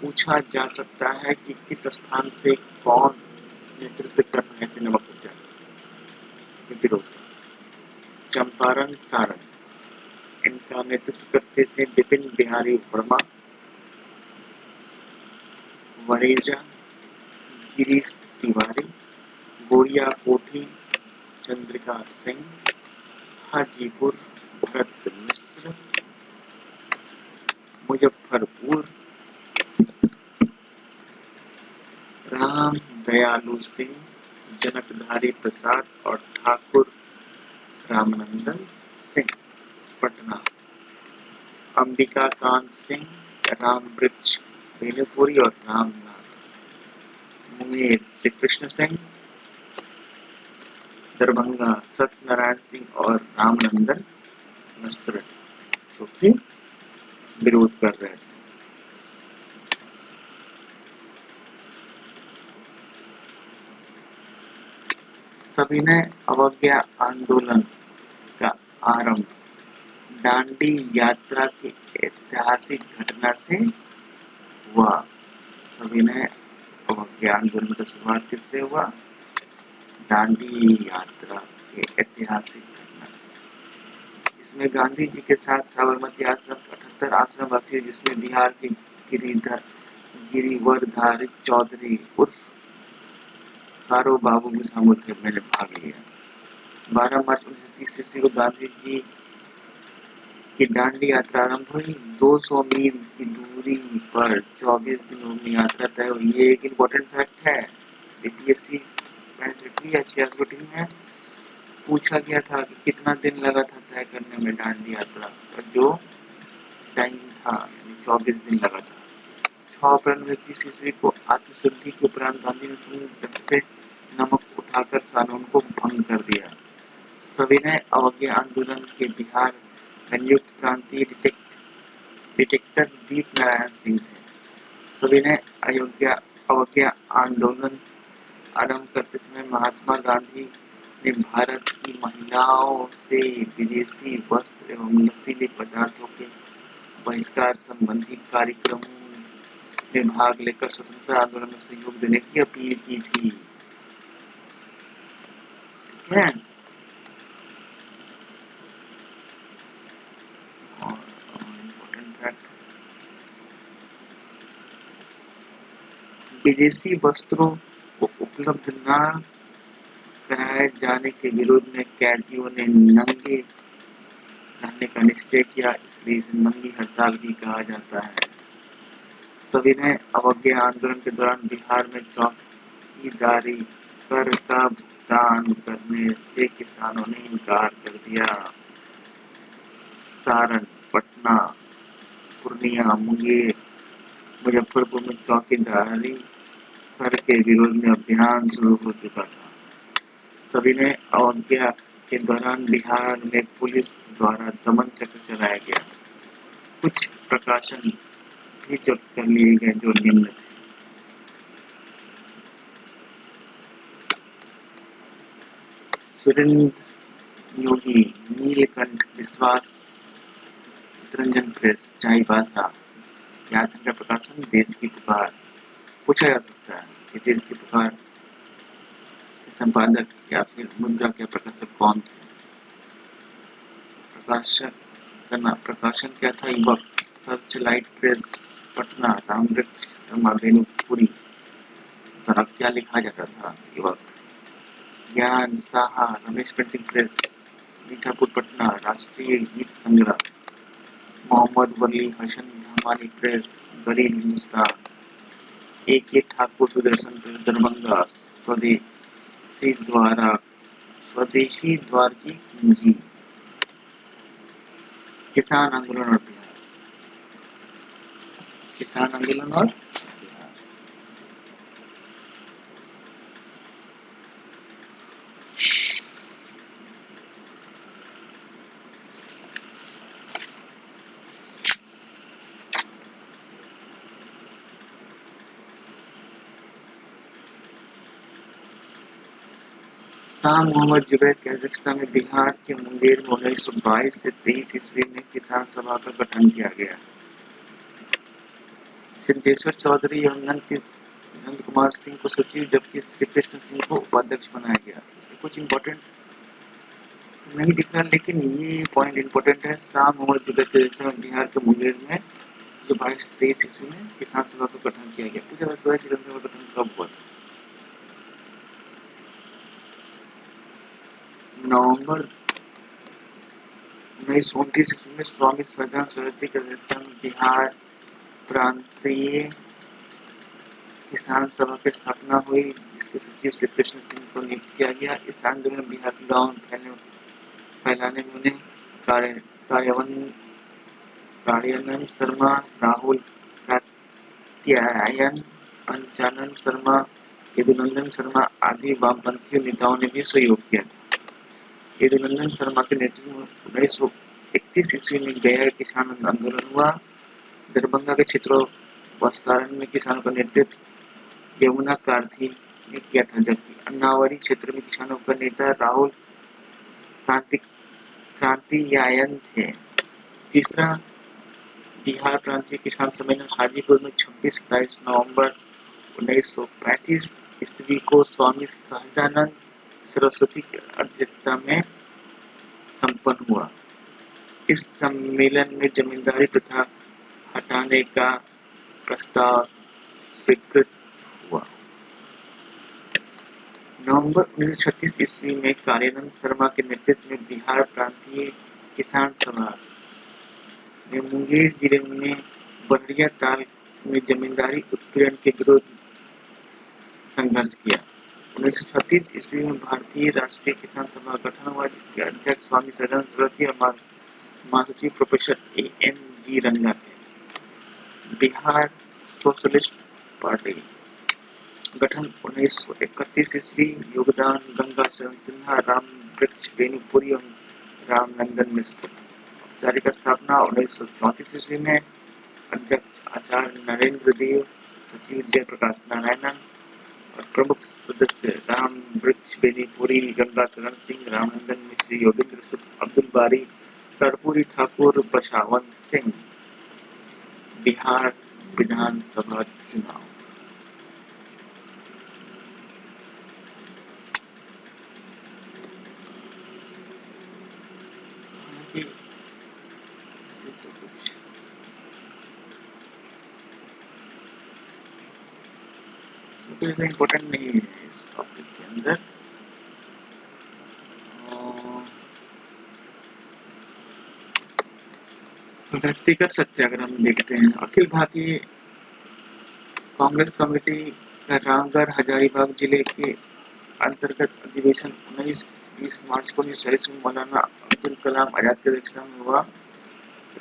पूछा जा सकता है कि किस स्थान से कौन नेतृत्व कर रहे थे नमक सत्याग्रह के विरोध का। चंपारण सारण इनका नेतृत्व करते थे विपिन बिहारी वर्मा, वरेजा गिरीश तिवारी, गोरिया कोठी चंद्रिका सिंह, हाजीपुर भरत मिश्र, मुजफ्फरपुर राम दयालु सिंह, जनकधारी प्रसाद और ठाकुर रामनंदन सिंह। पटना अंबिका कांत सिंह, रामवृक्ष बेनीपुरी और रामनाथ। मुंगेर श्री कृष्ण सिंह, दरभंगा सत्यनारायण सिंह और रामनंदन नसरत, जो कि विरोध कर रहे थे। सविनय अवज्ञा आंदोलन का आरंभ दांडी यात्रा की ऐतिहासिक घटना से हुआ। सविनय अवज्ञा आंदोलन का शुरुआत किससे हुआ? दांडी यात्रा के ऐतिहासिक घटना से। इसमें गांधी जी के साथ साबरमती आश्रम 78 आश्रम वासी, जिसमें बिहार के गिरिवरधारी चौधरी उर्फ कारो बाबू भी शामिल थे। मैंने भाग लिया। 12 मार्च 1930 ईस्वी को गांधी जी की दांडी यात्रा आरंभ हुई। 200 मील की दूरी पर 24 दिनों में यात्रा तय हुई। ये एक इम्पोर्टेंट फैक्ट है। बीपीएससी 65 या 66 में पूछा गया था कि कितना दिन लगा था तय करने में दांडी यात्रा का जो टाइम था, यानी 24 दिन लगा था। 6 अप्रैल 1930 ईस्वी को आत्मशुद्धि के उपरांत गांधी ने संयुक्त ढंग से नमक उठाकर कानून को भंग कर दिया। सविनय अवज्ञा आंदोलन के बिहार में नियुक्त प्रांतीय डिटेक्टर दीप नारायण सिंह थे। सविनय अवज्ञा आंदोलन आरंभ करते समय महात्मा गांधी ने भारत की महिलाओं से विदेशी वस्त्र एवं नशीले पदार्थों के बहिष्कार संबंधी कार्यक्रमों में भाग लेकर स्वतंत्रता आंदोलन में सहयोग देने की अपील की थी। ठीक है, विदेशी वस्त्रों को उपलब्ध न कराए जाने के विरोध में कैदियों ने नंगे रहने का निश्चय किया, इसलिए इसे नंगी हड़ताल भी कहा जाता है। सविनय अवज्ञा आंदोलन के दौरान बिहार में चौकीदारी कर का भुगतान करने से किसानों ने इनकार कर दिया। सारण, पटना, पूर्णिया, मुंगेर, मुजफ्फरपुर में चौकीदारी कर के विरोध में अभियान शुरू हो चुका था। सविनय अवज्ञा के दौरान बिहार में पुलिस द्वारा दमन चक्र चलाया गया। कुछ प्रकाशन भी जब्त कर लिए गए जो निम्न थे। सुरेंद्र योगी, नीलकंठ विश्वास, चितरंजन प्रेस, चाईबासा। यात्रा का प्रकाशन देश की पुकार। पूछा जा सकता है कि देश की पुकार के संपादक या फिर मुद्रा के प्रकाशक कौन थे। प्रकाशन क्या था? युवक, सर्चलाइट प्रेस, पटना, रामवृक्ष शर्मा बेनीपुरी द्वारा क्या लिखा जाता था? युवक। ज्ञान साहा, रमेश प्रिंटिंग प्रेस, मीठापुर, पटना, राष्ट्रीय गीत संग्रह, मोहम्मद वली हसन हमानी प्रेस, गरीब हिंदुस्तान, A.K. ठाकुर, सुदर्शन प्रेस, दरभंगा, स्वदेशी द्वार की कुंजी, किसान आंदोलन और बिहार। किसान आंदोलन और शाह मोहम्मद जुबैर की अध्यक्षता में बिहार के मुंगेर में 1922 से 23 ईस्वी में किसान सभा का गठन किया गया। सिद्धेश्वर चौधरी एवं नंद कुमार सिंह को सचिव जबकि श्री कृष्ण सिंह को उपाध्यक्ष बनाया गया। कुछ इम्पोर्टेंट तो नहीं दिख रहा, लेकिन ये पॉइंट इम्पोर्टेंट है। शाह मोहम्मद जुबैर की अध्यक्षता में बिहार के मुंगेर में 22-23 ईस्वी में किसान सभा का गठन किया गया। पूछा जाता है किसान सभा का गठन कब हुआ था? नवंबर 1929 ईस्वी में स्वामी सदानंद सरस्वती की अध्यक्षता में बिहार प्रांतीय किसान सभा की स्थापना हुई, जिसके सचिव श्री कृष्ण सिंह को नियुक्त किया गया। इस आंदोलन में बिहार के गांव में फैलाने में उन्हें कार्यानंद शर्मा, राहुल कात्यायन, पंचानन शर्मा, यदुनंदन शर्मा आदि वामपंथी नेताओं ने भी सहयोग किया था। यदुनंदन शर्मा के नेतृत्व में 1931 ईस्वी में गया किसान आंदोलन हुआ। दरभंगा के क्षेत्रों वस्तारण में किसानों का नेतृत्व यमुना कार्थी ने किया था, जबकि अन्नावरी क्षेत्र में किसानों का नेता राहुल कात्यायन थे। तीसरा बिहार प्रांतीय किसान सम्मेलन हाजीपुर में 26-27 नवंबर 1935 ईस्वी को स्वामी सहजानंद सरस्वती की अध्यक्षता में संपन्न हुआ। इस सम्मेलन में जमींदारी प्रथा हटाने का प्रस्ताव स्वीकृत हुआ। नवंबर 1936 ईस्वी में कार्यानंद शर्मा के नेतृत्व में बिहार प्रांतीय किसान सभा ने मुंगेर जिले में बहरिया ताल में जमींदारी उत्पीड़न के विरोध संघर्ष किया। 1936 ईस्वी में भारतीय राष्ट्रीय किसान सभा का गठन हुआ, जिसके अध्यक्ष स्वामी सदानंद सरस्वती और महासचिव प्रोफेसर A.N.G. रंगा थे। बिहार सोशलिस्ट पार्टी गठन 1931 ईस्वी। योगदान गंगाचरण सिन्हा, रामवृक्ष बेनीपुरी और रामनंदन मिश्र। औपचारिक स्थापना 1934 ईस्वी में। अध्यक्ष आचार्य नरेंद्र देव, सचिव जयप्रकाश नारायणन और प्रमुख सदस्य रामवृक्ष बेनीपुरी, गंगाचरण सिंह, रामनंदन मिश्र, योगेंद्र अब्दुल बारी, कर्पूरी ठाकुर, बसावंत सिंह। बिहार विधानसभा चुनाव इम्पोर्टेंट नहीं है इस टॉपिक के अंदर। व्यक्तिगत सत्याग्रह में देखते हैं। अखिल भारतीय कांग्रेस कमेटी का रामगढ़ हजारीबाग जिले के अंतर्गत अधिवेशन 19-20 मार्च को निर्धारित मौलाना अब्दुल कलाम आजाद की अध्यक्षता में हुआ।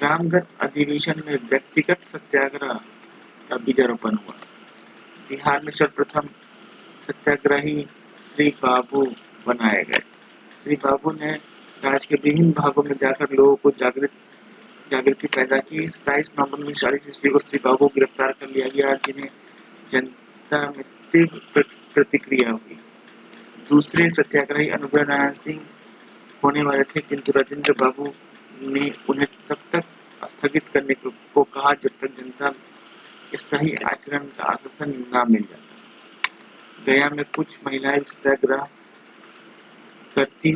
रामगढ़ अधिवेशन में व्यक्तिगत सत्याग्रह का बीजारोपण हुआ। बिहार में सर्वप्रथम सत्याग्रही श्री बाबू बनाए गए। श्री बाबू ने राज्य के विभिन्न भागों में जाकर लोगों को जागृति पैदा की। 27 नवंबर 1940 ईस्वी को श्री बाबू को गिरफ्तार कर लिया गया, जिन्हें जनता में तीव्र प्रतिक्रिया हुई। दूसरे सत्याग्रही अनुग्रह नारायण सिंह होने वाले थे, किंतु राजेंद्र बाबू ने उन्हें तब तक स्थगित करने को कहा जब तक जनता के सही आचरण का आश्वासन न मिल जाता। गया में कुछ महिलाएं सत्याग्रह करती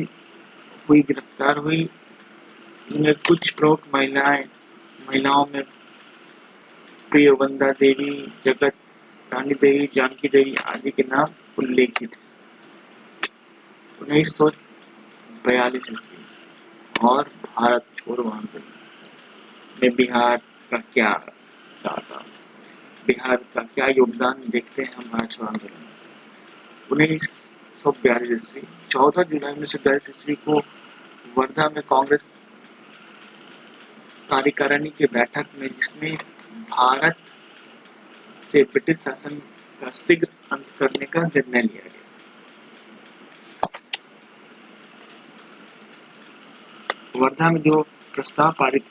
हुई गिरफ्तार हुई। इनमें कुछ प्रमुख महिलाओं में प्रियवंदा देवी, जगत रानी देवी, जानकी देवी आदि के नाम उल्लेखित हैं। 1942 ईस्वी और भारत छोड़ो आंदोलन में बिहार का क्या योगदान देखते हैं हम भारत छोड़ो आंदोलन में। 1942 ईस्वी 14 जुलाई 1942 ईस्वी को वर्धा में कांग्रेस कार्यकारिणी की बैठक में, जिसमें भारत से ब्रिटिश शासन का शीघ्र अंत करने का निर्णय लिया गया। वर्धा में जो प्रस्ताव पारित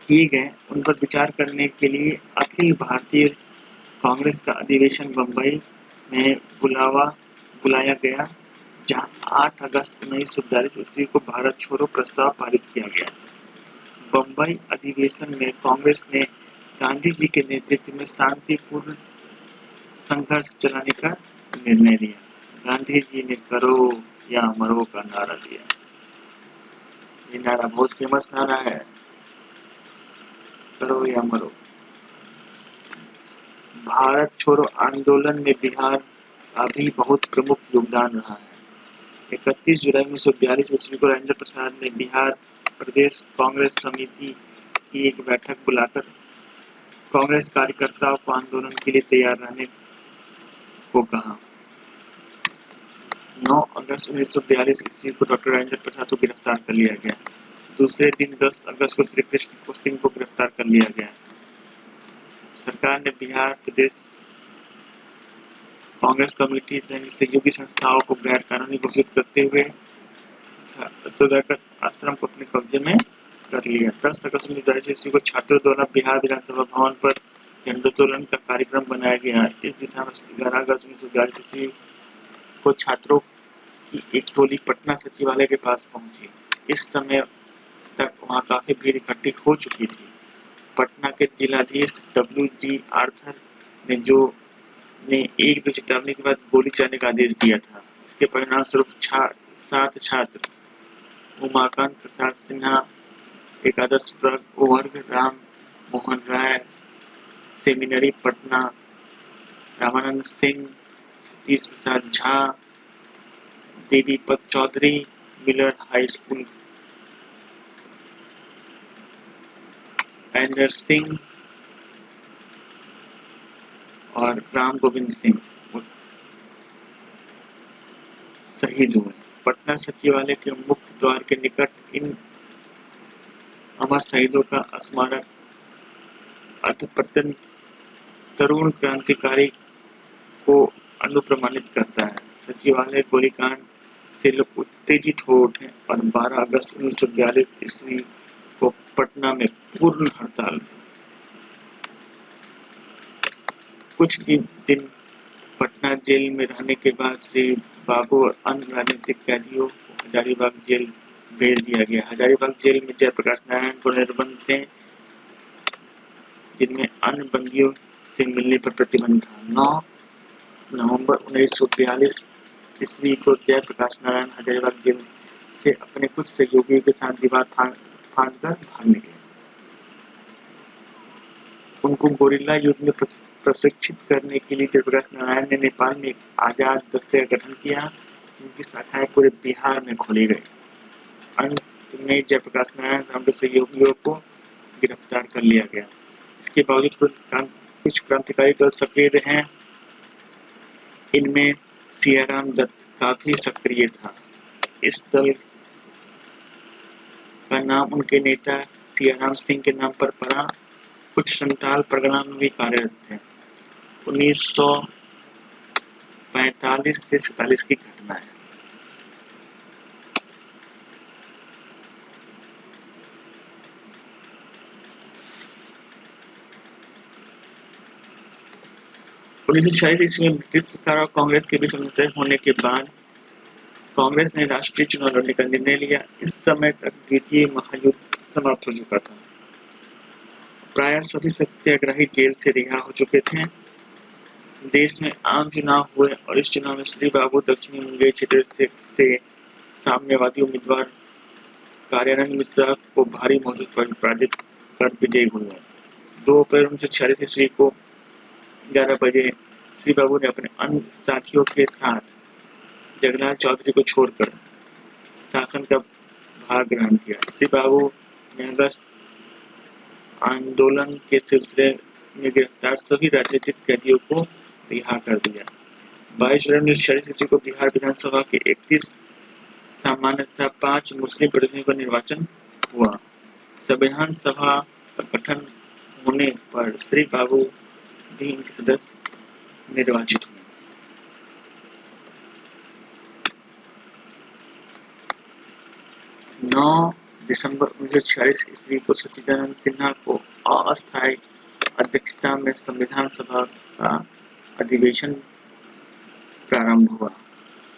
किए गए उन पर विचार करने के लिए अखिल भारतीय कांग्रेस का अधिवेशन बंबई में बुलाया गया, जहां 8 अगस्त 1942 ईस्वी को भारत छोड़ो प्रस्ताव पारित किया गया। बंबई अधिवेशन में कांग्रेस ने गांधी जी के नेतृत्व में शांतिपूर्ण संघर्ष चलाने का निर्णय लिया। गांधी जी ने करो या मरो का नारा दिया। ये नारा बहुत फेमस नारा है, करो या मरो। भारत छोड़ो आंदोलन में बिहार का भी बहुत प्रमुख योगदान रहा है। 31 जुलाई 1942 ईस्वी को राजेंद्र प्रसाद ने बिहार प्रदेश कांग्रेस समिति की एक बैठक बुलाकर कांग्रेस कार्यकर्ताओं को आंदोलन के लिए तैयार रहने को कहा। 9 अगस्त 1942 ईस्वी को डॉक्टर राजेंद्र प्रसाद को गिरफ्तार कर लिया गया। दूसरे दिन 10 अगस्त को श्री कृष्ण सिंह को गिरफ्तार कर लिया गया। सरकार ने बिहार प्रदेश कांग्रेस कमेटी सहित सहयोगी संस्थाओं को गैर कानूनी घोषित करते हुए सौदागर आश्रम को अपने कब्जे में कर लिया। 10 अगस्त 1942 ईस्वी को छात्रों द्वारा बिहार विधानसभा भवन पर झंडोत्तोलन का कार्यक्रम बनाया गया। इस दिशा में 11 अगस्त 1942 ईस्वी को छात्रों की एक टोली पटना सचिवालय के पास पहुंची। इस समय तक वहां काफी भीड़ इकट्ठी हो चुकी थी। पटना के जिलाधीश W.G. आर्थर ने एक दो चेतावनी के बाद गोली चलाने का आदेश दिया था। इसके परिणाम स्वरूप 7 छात्र उमाकांत प्रसाद सिन्हा, एकादश वर्ग Ram Mohan Rai seminary Patna, Ramanand Singh, Satish Prasad Jha, Devipat Chaudhary Miller high school, Aindar Singh और राम गोविंद सिंह शहीद हुए। पटना सचिवालय के मुख्य द्वार के निकट इन अमर शहीदों का स्मारक अधपतन तरुण क्रांतिकारी को अनुप्रमाणित करता है। सचिवालय गोलीकांड से लोग उत्तेजित हो उठे और 12 अगस्त 1942 ईस्वी को पटना में पूर्ण हड़ताल। कुछ दिन पटना जेल में रहने के बाद श्री बाबू और अन्य राजनीतिक कैदियों को हजारीबाग जेल भेज दिया गया। हजारीबाग जेल में जयप्रकाश नारायण को निर्बंध थे, जिनमें अन्य बंदियों से मिलने पर प्रतिबंध था। 9 नवंबर 1942 ईस्वी को जयप्रकाश नारायण हजारीबाग जेल से अपने कुछ सहयोगियों के साथ दीवार फांदकर भाग निकले। उनको गोरिल्ला युद्ध में प्रशिक्षित करने के लिए जयप्रकाश नारायण ने नेपाल में एक आजाद दस्ते का गठन किया, जिनकी शाखाएं पूरे बिहार में खोली गई। अंत में जयप्रकाश नारायण और उनके सहयोगियों को गिरफ्तार कर लिया गया। इसके बावजूद कुछ क्रांतिकारी दल सक्रिय रहे। इनमें सियाराम दत्त काफी सक्रिय था। इस दल का नाम उनके नेता सियाराम सिंह के नाम पर पड़ा। कुछ संताल परगना में भी कार्यरत थे। 1945 से 47 की घटना है। उन्नीस सौ 46 ईस्वी में ब्रिटिश सरकार और कांग्रेस के बीच समझौते होने के बाद कांग्रेस ने राष्ट्रीय चुनाव लड़ने का निर्णय लिया। इस समय तक द्वितीय महायुद्ध समाप्त हो चुका था। प्राय सभी सत्याग्रही जेल से रिहा हो चुके थे। देश में आम चुनाव हुए और इस चुनाव में श्री बाबू दक्षिणी मुंगेर क्षेत्र से साम्यवादी उम्मीदवार कार्यानंद मिश्रा को भारी मौजूद पर पराजित कर विजयी हुए। 2 अप्रैल 1946 ईस्वी को 11 बजे श्री बाबू ने अपने अन्य साथियों के साथ जगन्नाथ चौधरी को छोड़कर शासन का भार ग्रहण किया। श्री बाबू ने अगस्त आंदोलन के सिलसिले में गिरफ्तार सभी राजनीतिक कैदियों को रिहा कर दिया। 22 जुलाई 1946 ईस्वी को बिहार विधानसभा के 31 सामान्य तथा 5 मुस्लिम प्रतिनिधियों का निर्वाचन हुआ। संविधान सभा का गठन होने पर श्री बाबू भी इनके सदस्य निर्वाचित हुए। 9 दिसंबर 1946 ईस्वी को सच्चिदानंद सिन्हा को अस्थायी अध्यक्षता में संविधान सभा का अधिवेशन प्रारंभ हुआ।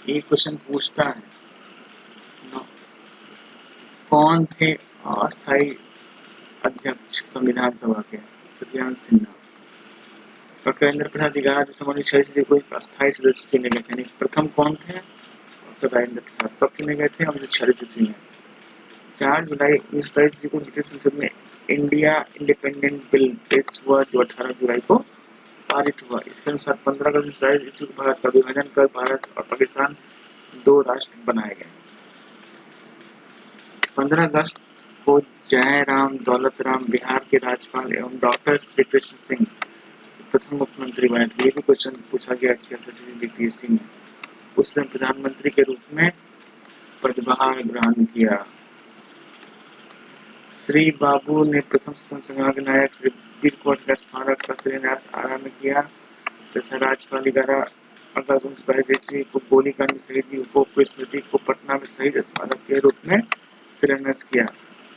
ये क्वेश्चन पूछता है कौन थे अस्थायी अध्यक्ष संविधान सभा के? सच्चिदानंद सिन्हा। डॉक्टर राजेंद्र प्रसाद 11 दिसंबर 1946 को एक अस्थायी सदस्य चुने गए थे। प्रथम कौन थे? डॉक्टर राजेंद्र प्रसाद। कब चुने गए थे? 1946 ईस्वी में। 4 जुलाई 1947 ईस्वी को ब्रिटिश संसद में इंडिया इंडिपेंडेंट बिल पेश हुआ जो 18 जुलाई को पारित हुआ। इसके अनुसार 15 अगस्त 1947 ईस्वी को भारत का विभाजन कर भारत और पाकिस्तान 2 राष्ट्र बनाए गए। 15 अगस्त को जयराम दौलत राम बिहार के राज्यपाल एवं डॉक्टर श्री कृष्ण सिंह प्रथम मुख्यमंत्री बने थे। ये भी क्वेश्चन पूछा गया 66वीं बीपीएससी में। उस समय प्रधानमंत्री के रूप में पदभार ग्रहण किया। श्री बाबू ने प्रथम स्वतंत्र संग्राम के नायक श्री वीर कुंवर का स्मारक का शिलान्यास आरा में किया तथा राज्यपाल 11 अगस्त 1952 ईस्वी को गोलीकांड में शहीद युवकों की स्मृति को पटना में शहीद स्मारक के रूप में शिलान्यास किया।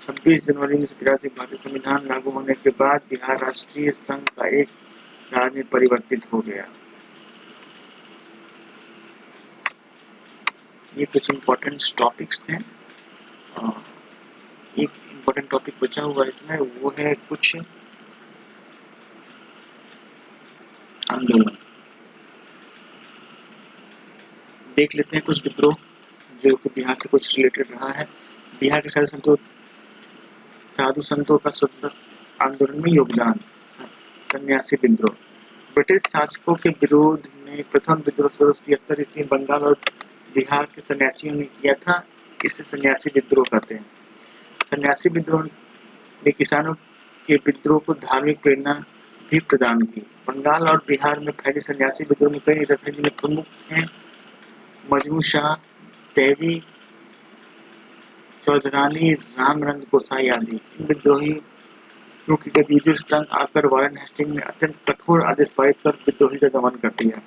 26 जनवरी 1983 भारतीय संविधान लागू होने के बाद बिहार राष्ट्रीय संघ का एक राज्य में परिवर्तित हो गया। ये कुछ इम्पोर्टेंट टॉपिक्स थे। एक इम्पोर्टेंट टॉपिक बचा हुआ इसमें, वो है कुछ आंदोलन। देख लेते हैं कुछ विद्रोह जो कि बिहार से कुछ रिलेटेड रहा है। बिहार के साधु संतों का स्वतंत्रता आंदोलन में योगदान। सन्यासी विद्रोह। ब्रिटिश शासकों के विरोध में प्रथम विद्रोह 1673 ईस्वी में बंगाल और बिहार के सन्यासियों ने किया था। इसे सन्यासी विद्रोह कहते हैं। सन्यासी विद्रोह ने किसानों के विद्रोह को धार्मिक प्रेरणा भी प्रदान की। बंगाल और बिहार में फैले सन्यासी विद्रोह में कई नेता थे जिनमें प्रमुख हैं मजनू शाह, देवी चौधरानी, रामनंद गोसाई आदि। इन विद्रोहियों की गतिविधियों से तंग आकर वारेन हेस्टिंग्स ने अत्यंत कठोर आदेश पारित कर विद्रोही का दमन कर दिया।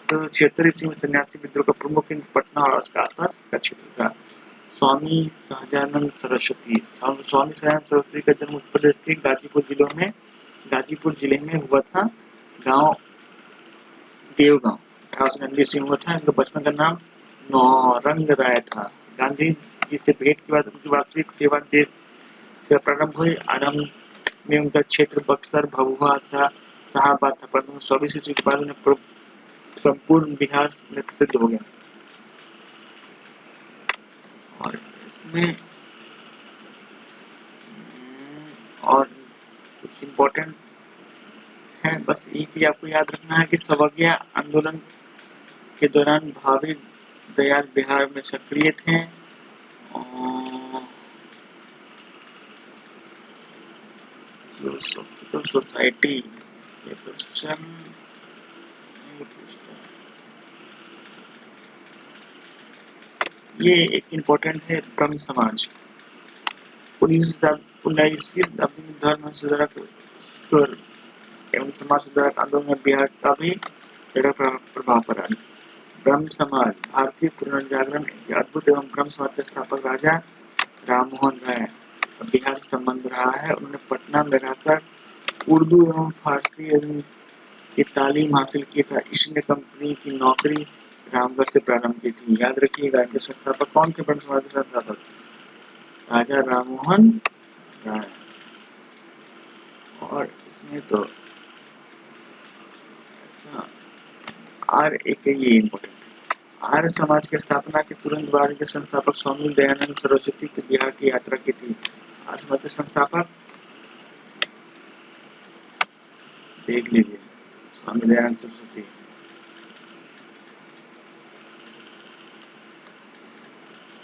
1776 ईस्वी में सन्यासी विद्रोह का प्रमुख केंद्र पटना और उसके आसपास का क्षेत्र था। स्वामी सहजानंद सरस्वती। स्वामी सहजानंद सरस्वती का जन्म उत्तर प्रदेश के गाजीपुर जिले में हुआ था। गांव देवगांव 1890 ईस्वी में हुआ था। इनका बचपन का नाम नौरंग राय था। गांधी जी से भेंट के बाद उनकी वास्तविक सेवा देश से प्रारंभ हुई। आरंभ में उनका क्षेत्र बक्सर, भभुआ तथा शाहाबाद था, परंतु 24 ईस्वी के बाद उन्हें संपूर्ण बिहार में प्रसिद्ध हो गया। और इसमें और कुछ इम्पोर्टेंट है, बस ये चीज आपको याद रखना है कि सवज्ञा आंदोलन के दौरान भावी दयाल बिहार में सक्रिय थे। फिलोसॉफिकल सोसाइटी से क्वेश्चन ये एक इम्पोर्टेंट है। ब्रह्म समाज 19वीं शताब्दी में धर्म सुधारक एवं समाज सुधारक आंदोलन में बिहार का भी प्रभाव पड़ा। ब्रह्म समाज भारतीय पुनर्जागरण के अद्भुत एवं ब्रह्म समाज के स्थापक राजा राममोहन राय बिहार से संबंध रहा है। उन्होंने पटना में रहकर उर्दू एवं फारसी की तालीम हासिल की था। ईस्ट इंडिया कंपनी की नौकरी रामगढ़ से प्रारंभ की थी। याद रखिएगा इनके संस्थापक कौन थे? ब्रह्म समाज के संस्थापक राजा राममोहन राय। और इसमें तो ये इम्पोर्टेंट है। आर्य समाज की स्थापना के तुरंत बाद के संस्थापक स्वामी दयानंद सरस्वती की बिहार की यात्रा की थी। आर्य समाज के संस्थापक देख लीजिए, स्वामी दयानंद सरस्वती।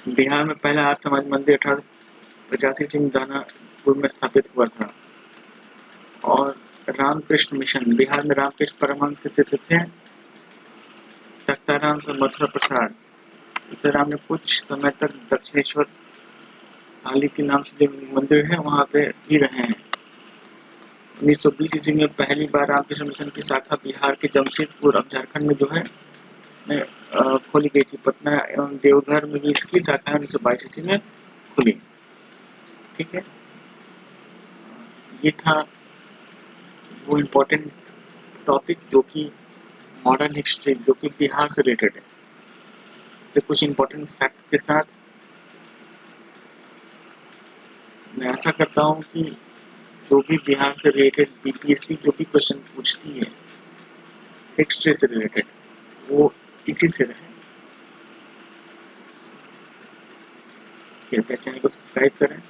बिहार में पहला आर्य समाज मंदिर 1885 में दानापुर में स्थापित हुआ था। और रामकृष्ण मिशन, बिहार में रामकृष्ण परमहंस के शिष्य थे तख्ताराम और मथुरा प्रसाद। तख्ताराम ने कुछ समय तक दक्षिणेश्वर काली के नाम से जो मंदिर है वहां पे भी रहे हैं। 1920 ईस्वी में पहली बार रामकृष्ण मिशन की शाखा बिहार के जमशेदपुर अब झारखंड में जो है खोली गई थी। पटना एवं देवघर में भी इसकी शाखा 1922 ईस्वी में खुली। ठीक है, ये था वो इम्पोर्टेंट टॉपिक जो कि मॉडर्न हिस्ट्री जो कि बिहार से रिलेटेड है। से कुछ इम्पोर्टेंट फैक्ट के साथ मैं आशा करता हूँ कि जो भी बिहार से रिलेटेड बीपीएससी जो भी क्वेश्चन पूछती है हिस्ट्री से रिलेटेड वो इसी से रहे। कृपया चैनल को सब्सक्राइब करें।